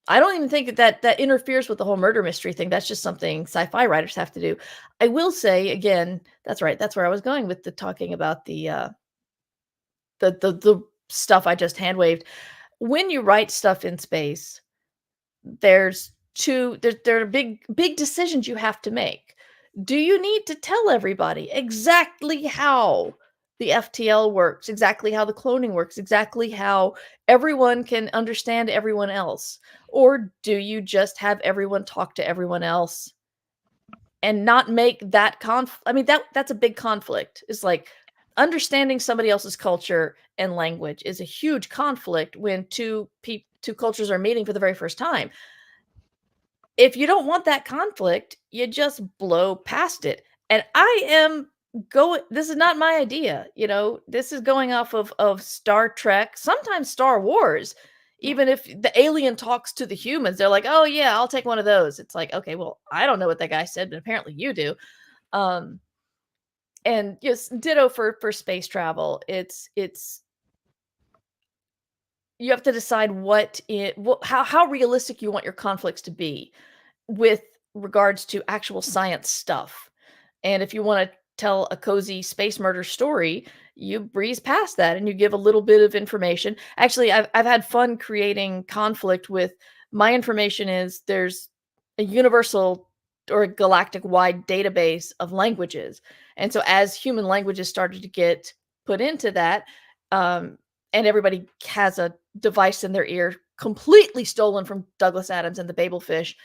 S2: I don't even think that interferes with the whole murder mystery thing. That's just something sci-fi writers have to do. I will say again, that's right. That's where I was going with the talking about the stuff I just hand waved. When you write stuff in space, there's there are big decisions you have to make. Do you need to tell everybody exactly how the FTL works, exactly how the cloning works, exactly how everyone can understand everyone else? Or do you just have everyone talk to everyone else and not make that I mean, that's a big conflict. It's like understanding somebody else's culture and language is a huge conflict when two cultures are meeting for the very first time. If you don't want that conflict, you just blow past it. And I am going this is not my idea, this is going off of Star Trek, sometimes Star Wars.
S1: Yeah.
S2: Even if the alien talks to the humans, they're like, "Oh yeah, I'll take one of those." It's like, "Okay, well, I don't know what that guy said, but apparently you do." Um and yes, ditto for space travel. It's you have to decide how realistic you want your conflicts to be with regards to actual science stuff. And if you want to tell a cozy space murder story, you breeze past that and you give a little bit of information. Actually, I've had fun creating conflict with my information is there's a universal or a galactic wide database of languages. And so as human languages started to get put into that, um, and everybody has a device in their ear completely stolen from Douglas Adams and the Babelfish,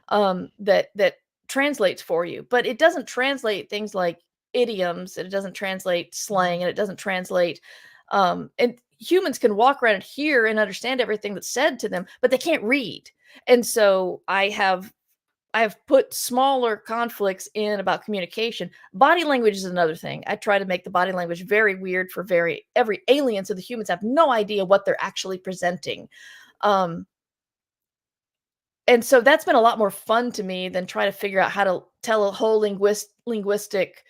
S2: that translates for you, but it doesn't translate things like idioms, and it doesn't translate slang, and it doesn't translate and humans can walk around and hear and understand everything that's said to them, but they can't read. And so I've put smaller conflicts in about communication. Body language is another thing. I try to make the body language very weird for every alien, so the humans have no idea what they're actually presenting. Um, and so that's been a lot more fun to me than try to figure out how to tell a whole linguistic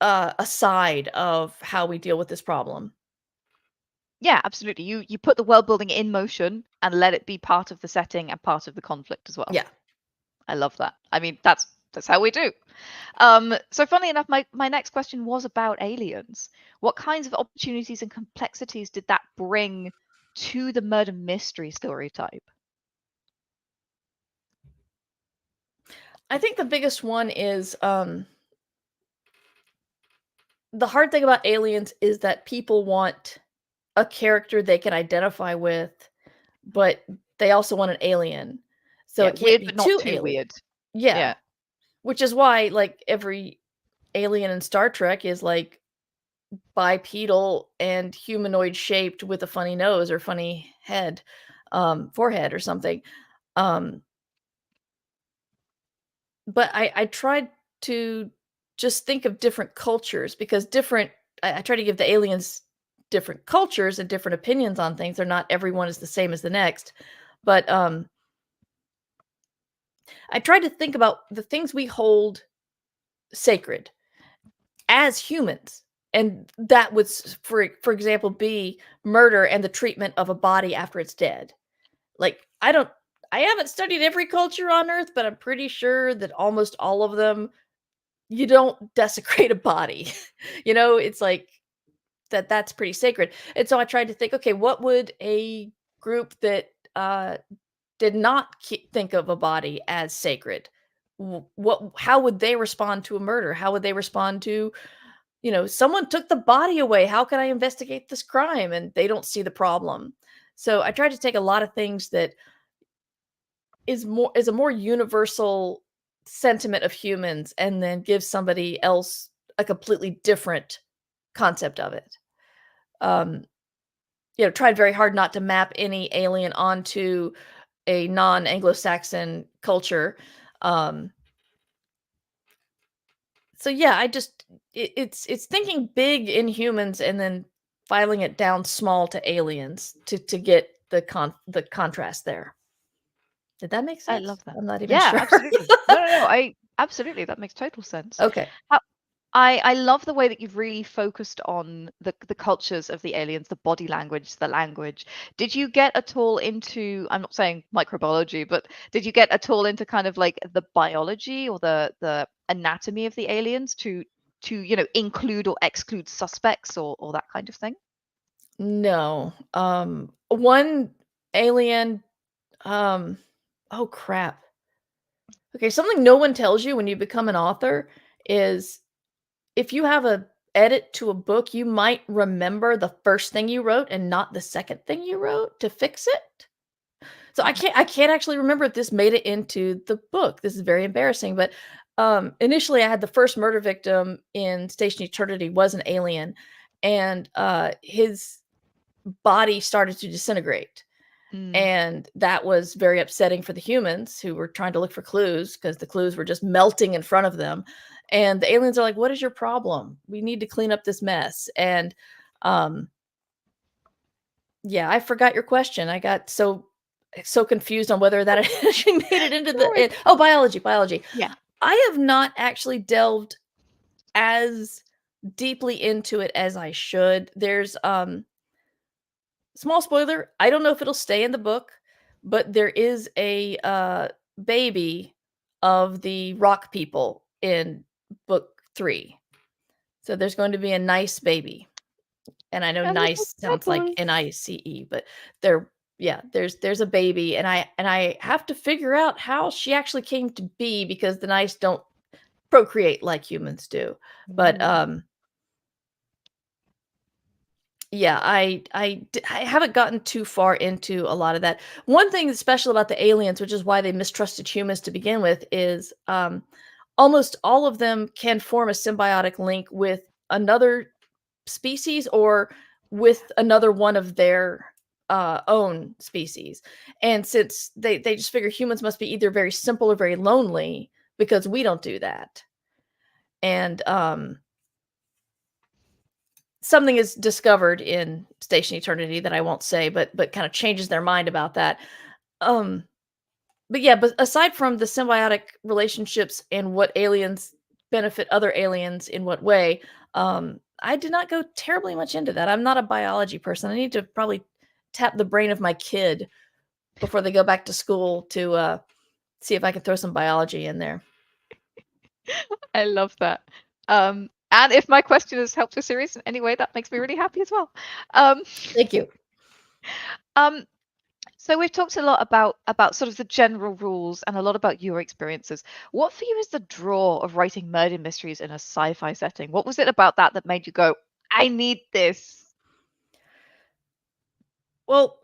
S2: aside of how we deal with this problem.
S1: Yeah, absolutely. You put the world building in motion and let it be part of the setting and part of the conflict as well.
S2: Yeah.
S1: I love that. I mean, that's how we do. So funny enough, my next question was about aliens. What kinds of opportunities and complexities did that bring to the murder mystery story type?
S2: I think the biggest one is the hard thing about aliens is that people want a character they can identify with, but they also want an alien. So
S1: Yeah,
S2: it can't
S1: weird
S2: be
S1: but not
S2: too
S1: too
S2: alien.
S1: weird.
S2: Yeah.
S1: Yeah.
S2: Which is why, like, every alien in Star Trek is, like, bipedal and humanoid shaped with a funny nose or funny head, forehead or something. Um, but I tried to just think of different cultures because I try to give the aliens different cultures and different opinions on things. They're not everyone is the same as the next. But I tried to think about the things we hold sacred as humans. And that would, for example, be murder and the treatment of a body after it's dead. Like, I haven't studied every culture on Earth, but I'm pretty sure that almost all of them, you don't desecrate a body. It's like that's pretty sacred. And so I tried to think, okay, what would a group that did not think of a body as sacred? How would they respond to a murder? How would they respond to, someone took the body away? How can I investigate this crime? And they don't see the problem. So I tried to take a lot of things that is a more universal sentiment of humans and then give somebody else a completely different concept of it. Um, tried very hard not to map any alien onto a non-Anglo-Saxon culture. Um, so yeah, it's thinking big in humans and then filing it down small to aliens to get the contrast there. Did that make
S1: I
S2: sense?
S1: love that.
S2: I'm not even
S1: Yeah,
S2: sure.
S1: absolutely. No, no, no. I absolutely that makes total sense.
S2: Okay.
S1: How, I love the way that you've really focused on the cultures of the aliens, the body language, the language. Did you get at all into, I'm not saying microbiology, but did you get at all into kind of like the biology or the anatomy of the aliens to include or exclude suspects or that kind of thing?
S2: No. One alien, um oh crap. Okay, something no one tells you when you become an author is if you have a edit to a book, you might remember the first thing you wrote and not the second thing you wrote to fix it. So I can't actually remember if this made it into the book. This is very embarrassing, but initially I had the first murder victim in Station Eternity was an alien, and his body started to disintegrate.
S1: Mm.
S2: And that was very upsetting for the humans who were trying to look for clues because the clues were just melting in front of them. And the aliens are like, "What is your problem? We need to clean up this mess." And um, yeah, I forgot your question. I got so confused on whether that actually made it into
S1: No worries.
S2: oh, biology, biology.
S1: Yeah.
S2: I have not actually delved as deeply into it as I should. There's small spoiler, I don't know if it'll stay in the book, but there is a, baby of the rock people in book 3. So there's going to be a nice baby, and I know
S1: A little
S2: nice sounds like
S1: pebble.
S2: Nice, but there yeah, there's a baby, and I have to figure out how she actually came to be because the nice don't procreate like humans do. But,
S1: Ooh.
S2: yeah, I haven't gotten too far into a lot of that. One thing that's special about the aliens, which is why they mistrusted humans to begin with, is almost all of them can form a symbiotic link with another species or with another one of their own species. And since they just figure humans must be either very simple or very lonely because we don't do that. And something is discovered in Station Eternity that I won't say, but kind of changes their mind about that. Um, but yeah, but aside from the symbiotic relationships and what aliens benefit other aliens in what way, I did not go terribly much into that. I'm not a biology person. I need to probably tap the brain of my kid before they go back to school to see if I can throw some biology in there.
S1: I love that. And if my question has helped your series in any way, that makes me really happy as well. Um,
S2: Thank you.
S1: um, so we've talked a lot about sort of the general rules and a lot about your experiences. What for you is the draw of writing murder mysteries in a sci-fi setting? What was it about that that made you go, I need this?
S2: Well,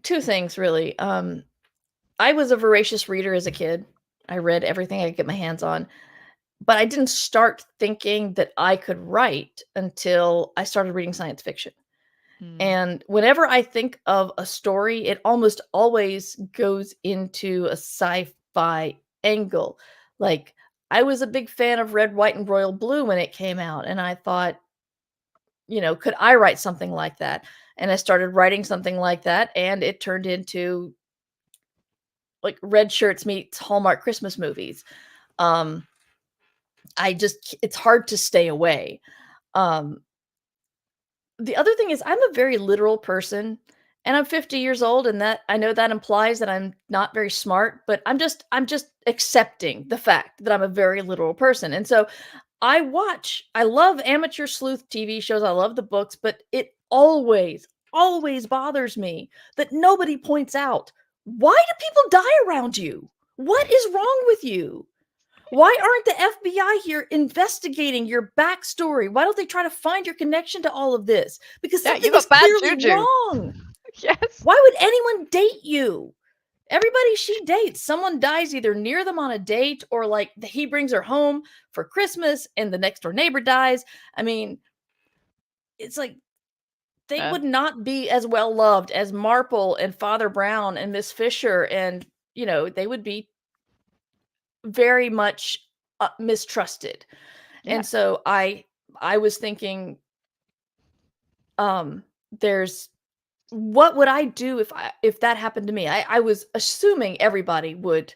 S2: two things really. I was a voracious reader as a kid. I read everything I could get my hands on, but I didn't start thinking that I could write until I started reading science fiction.
S1: Mm.
S2: And whenever I think of a story, it almost always goes into a sci-fi angle. Like, I was a big fan of Red, White, and Royal Blue when it came out, and I thought, could I write something like that? And I started writing something like that, and it turned into like Red Shirts meets Hallmark Christmas movies. Um, it's hard to stay away. Um, the other thing is I'm a very literal person, and I'm 50 years old, and that I know that implies that I'm not very smart, but I'm just accepting the fact that I'm a very literal person. And so I love amateur sleuth TV shows. I love the books, but it always bothers me that nobody points out, why do people die around you? What is wrong with you? Why aren't the FBI here investigating your backstory? Why don't they try to find your connection to all of this? Because
S1: Yeah, you
S2: something is
S1: got bad
S2: clearly
S1: juju.
S2: wrong.
S1: Yes.
S2: Why would anyone date you? Everybody she dates, someone dies either near them on a date or like he brings her home for Christmas and the next door neighbor dies. I mean, it's like they
S1: Yeah.
S2: would not be as well loved as Marple and Father Brown and Miss Fisher, and they would be very much mistrusted.
S1: Yeah.
S2: And so I was thinking, um, there's what would I do if that happened to me? I was assuming everybody would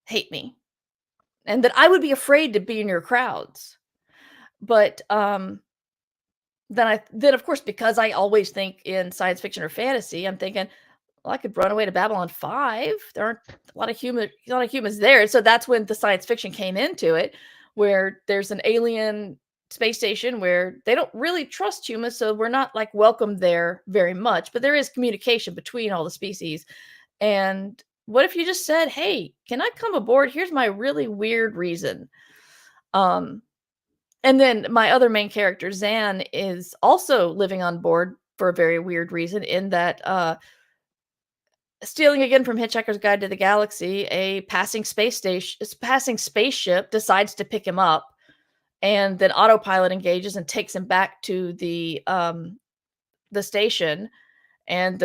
S2: hate me and that I would be afraid to be in your crowds. But then of course, because I always think in science fiction or fantasy, I'm thinking, well, I could run away to Babylon 5. There aren't a lot of humans there. So that's when the science fiction came into it, where there's an alien space station where they don't really trust humans, so we're not like welcome there very much, but there is communication between all the species. And what if you just said, "Hey, can I come aboard? Here's my really weird reason." Um and then my other main character, Zan, is also living on board for a very weird reason in that stealing again from Hitchhiker's Guide to the Galaxy, a passing spaceship decides to pick him up, and then autopilot engages and takes him back to the station, and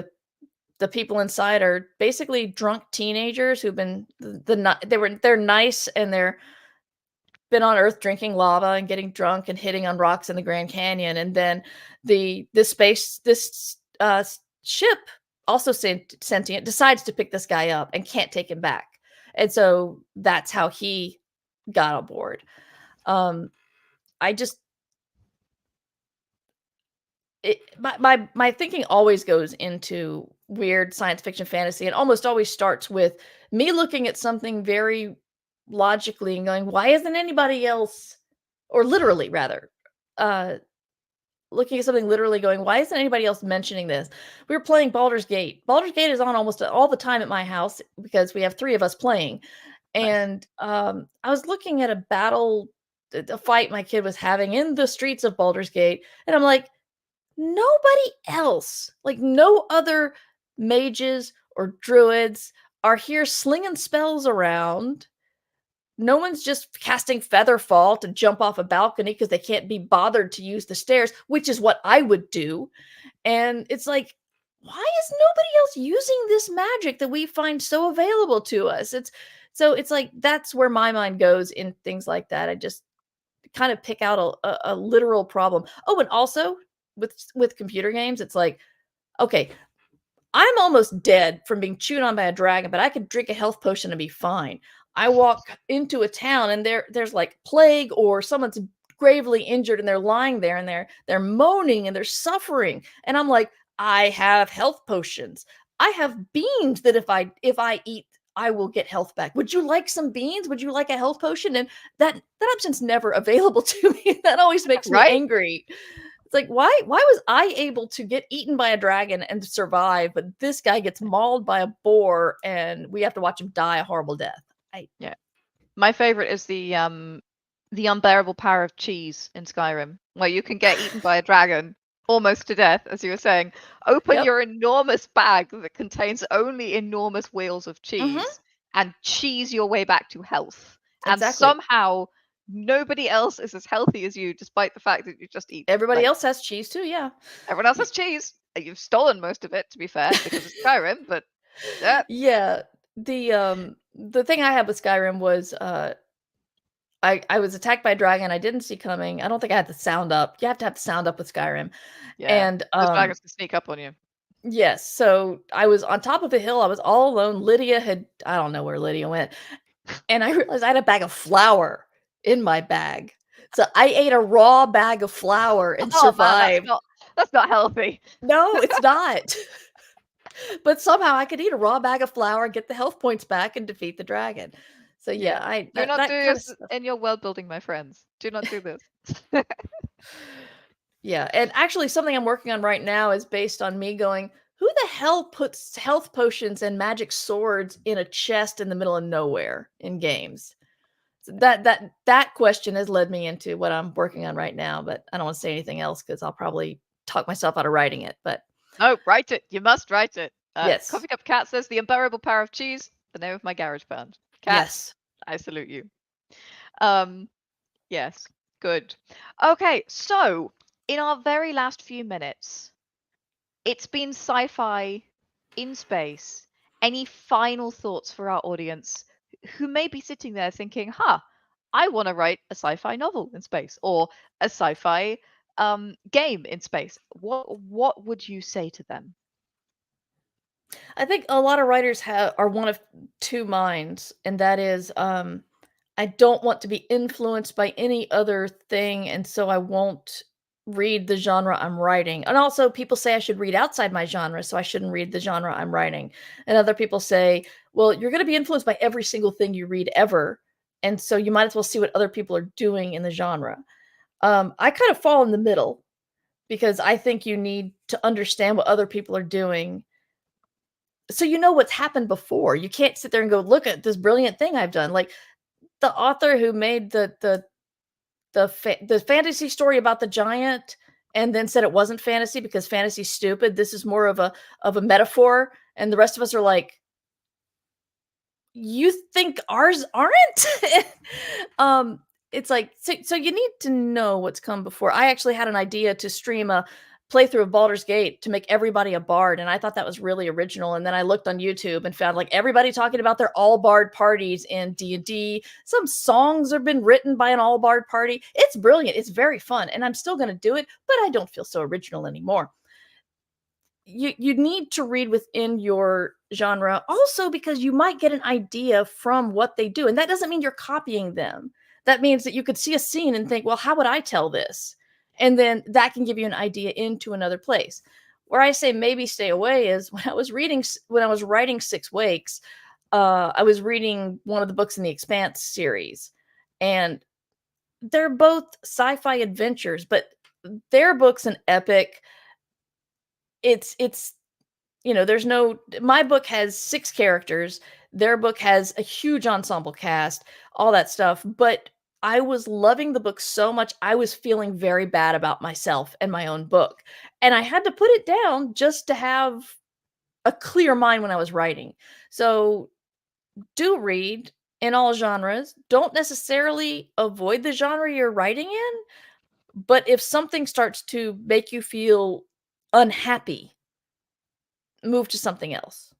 S2: the people inside are basically drunk teenagers who've been they're nice, and they're been on Earth drinking lava and getting drunk and hitting on rocks in the Grand Canyon, and then this ship, also sentient, decides to pick this guy up and can't take him back, and so that's how he got on board. Um, I just my thinking always goes into weird science fiction fantasy, and almost always starts with me looking at something very logically and going, why isn't anybody else, or literally rather, uh looking at something literally going, why isn't anybody else mentioning this? We were playing Baldur's Gate. Baldur's Gate is on almost all the time at my house because we have three of us playing.
S1: Nice.
S2: And I was looking at a fight my kid was having in the streets of Baldur's Gate, and I'm like, nobody else, like no other mages or druids are here slinging spells around. No one's just casting Featherfall to jump off a balcony because they can't be bothered to use the stairs, which is what I would do. And it's like, why is nobody else using this magic that we find so available to us? It's like that's where my mind goes in things like that. I just kind of pick out a literal problem. Oh, and also with computer games, it's like, okay, I'm almost dead from being chewed on by a dragon, but I could drink a health potion and be fine. I walk into a town and there's like plague or someone's gravely injured and they're lying there and they're moaning and they're suffering. And I'm like, I have health potions. I have beans that if I eat, I will get health back. Would you like some beans? Would you like a health potion? And that option's never available to me. That always makes me
S1: Right?
S2: angry. It's like, why was I able to get eaten by a dragon and survive, but this guy gets mauled by a boar and we have to watch him die a horrible death?
S1: Yeah. My favorite is the unbearable power of cheese in Skyrim, where you can get eaten by a dragon almost to death, as you were saying, open
S2: Yep.
S1: your enormous bag that contains only enormous wheels of
S2: Mhm.
S1: cheese and cheese your way back to health. And
S2: Exactly.
S1: somehow nobody else is as healthy as you, despite the fact that you just eat
S2: Everybody
S1: like
S2: else has cheese too, yeah.
S1: everyone else
S2: Y
S1: has cheese. You've stolen most of it, to be fair, because it's Skyrim, but yeah,
S2: Yeah. The thing I had with Skyrim was, I was attacked by a dragon I didn't see coming. I don't think I had the sound up. You have to have the sound up with Skyrim.
S1: yeah.
S2: And,
S1: Those dragons can sneak up on you.
S2: yes, so I was on top of a hill, I was all alone. Lydia had I don't know where Lydia went, and I realized I had a bag of flour in my bag. So I ate a raw bag of flour and
S1: Oh man,
S2: survived.
S1: that's not healthy.
S2: No, it's not. But somehow I could eat a raw bag of flour, get the health points back, and defeat the dragon. So yeah,
S1: Yeah.
S2: I
S1: Do
S2: that
S1: not do
S2: that kind of
S1: this
S2: stuff.
S1: in your world building, my friends. Do not do this.
S2: Yeah, and actually something I'm working on right now is based on me going, "Who the hell puts health potions and magic swords in a chest in the middle of nowhere in games?" So that question has led me into what I'm working on right now, but I don't wanna say anything else because 'cause I'll probably talk myself out of writing it, but
S1: No, write it. You must write it.
S2: yes.
S1: Coffee Cup Cat says the unbearable power of cheese. The name of my garage band. Cat,
S2: Yes.
S1: I salute you. Um, yes, good. Okay, so in our very last few minutes, it's been sci-fi in space. Any final thoughts for our audience who may be sitting there thinking, huh, I want to write a sci-fi novel in space or a sci-fi game in space? What would you say to them?
S2: I think a lot of writers are one of 2 minds, and that is, I don't want to be influenced by any other thing, and so I won't read the genre I'm writing. And also, people say I should read outside my genre, so I shouldn't read the genre I'm writing. And other people say, "Well, you're gonna be influenced by every single thing you read ever, and so you might as well see what other people are doing in the genre." I kind of fall in the middle because I think you need to understand what other people are doing so you know what's happened before. You can't sit there and go, "Look at this brilliant thing I've done." Like, the author who made the fantasy story about the giant and then said it wasn't fantasy because fantasy's stupid, this is more of a metaphor, and the rest of us are like, "You think ours aren't?" Um, it's like so you need to know what's come before. I actually had an idea to stream a playthrough of Baldur's Gate to make everybody a bard, and I thought that was really original, and then I looked on YouTube and found, like, everybody talking about their all bard parties in D&D. Some songs have been written by an all bard party. It's brilliant, it's very fun, and I'm still gonna do it, but I don't feel so original anymore. You need to read within your genre also because you might get an idea from what they do, and that doesn't mean you're copying them. That means that you could see a scene and think, "Well, how would I tell this?" And then that can give you an idea into another place. Where I say maybe stay away is when I was writing Six Wakes, I was reading one of the books in the Expanse series, and they're both sci-fi adventures, but their book's an epic. It's there's no my book has 6 characters, their book has a huge ensemble cast, all that stuff, but I was loving the book so much, I was feeling very bad about myself and my own book, and I had to put it down just to have a clear mind when I was writing. So, do read in all genres, don't necessarily avoid the genre you're writing in, but if something starts to make you feel unhappy, move to something else.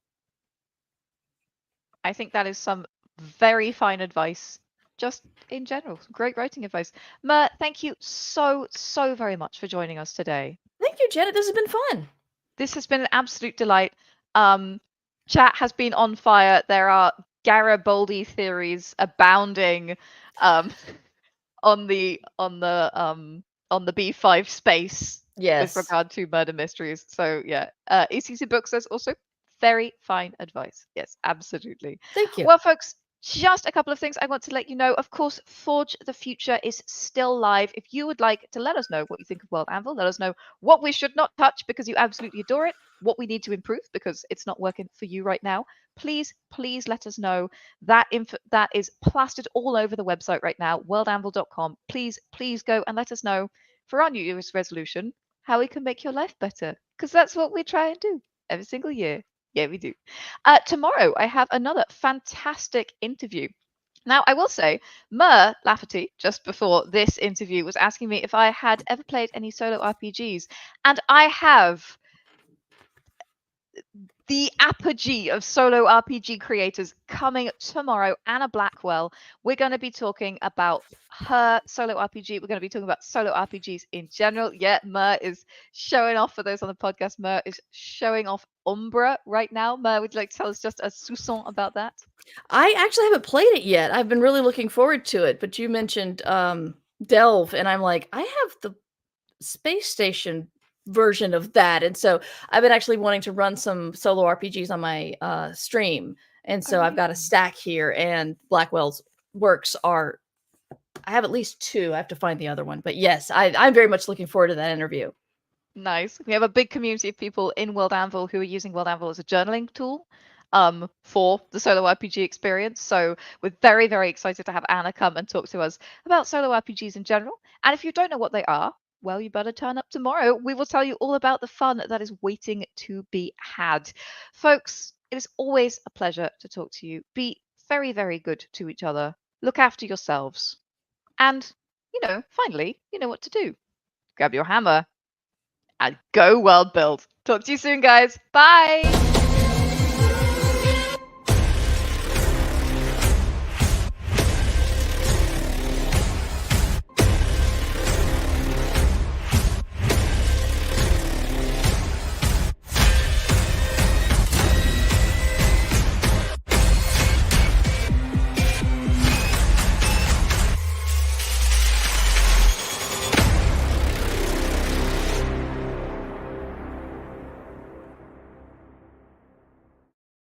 S1: I think that is some very fine advice, just in general. Great writing advice. Mer, thank you so very much for joining us today.
S2: Thank you, Janet. This has been fun.
S1: This has been an absolute delight. Um, Chat has been on fire. There are Garibaldi theories abounding um, on the B5 space with
S2: Yes.
S1: regard to murder mysteries. So yeah, ECC Books says also very fine advice. Yes, absolutely.
S2: Thank you.
S1: Well, folks, just a couple of things I want to let you know. Of course, Forge the Future is still live. If you would like to let us know what you think of World Anvil, let us know what we should not touch because you absolutely adore it, what we need to improve because it's not working for you right now. Please let us know. That is plastered all over the website right now, worldanvil.com. Please go and let us know for our New Year's resolution how we can make your life better, because that's what we try and do every single year. Yeah, we do. Tomorrow, I have another fantastic interview. Now, I will say, Mur Lafferty, just before this interview, was asking me if I had ever played any solo RPGs, and I have. The apogee of solo RPG creators coming tomorrow. Anna Blackwell. We're going to be talking about her solo RPG. We're going to be talking about solo RPGs in general. Yeah, Mur is showing off, for those on the podcast, Mur is showing off Umbra right now. Mur, would you like to tell us just a soupçon about that?
S2: I actually haven't played it yet. I've been really looking forward to it, but you mentioned Delve, and I'm like, I have the space station version of that, and so I've been actually wanting to run some solo RPGs on my stream, and so I've got a
S1: Amazing.
S2: stack here, and Blackwell's works are. I have at least 2. I have to find the other one, but yes, I'm very much looking forward to that interview.
S1: Nice. We have a big community of people in World Anvil who are using World Anvil as a journaling tool for the solo RPG experience. So we're very, very excited to have Anna come and talk to us about solo RPGs in general. And if you don't know what they are, well, you better turn up tomorrow. We will tell you all about the fun that is waiting to be had. Folks, it is always a pleasure to talk to you. Be very, very good to each other. Look after yourselves. And, finally, you know what to do. Grab your hammer and go world build. Talk to you soon, guys. Bye.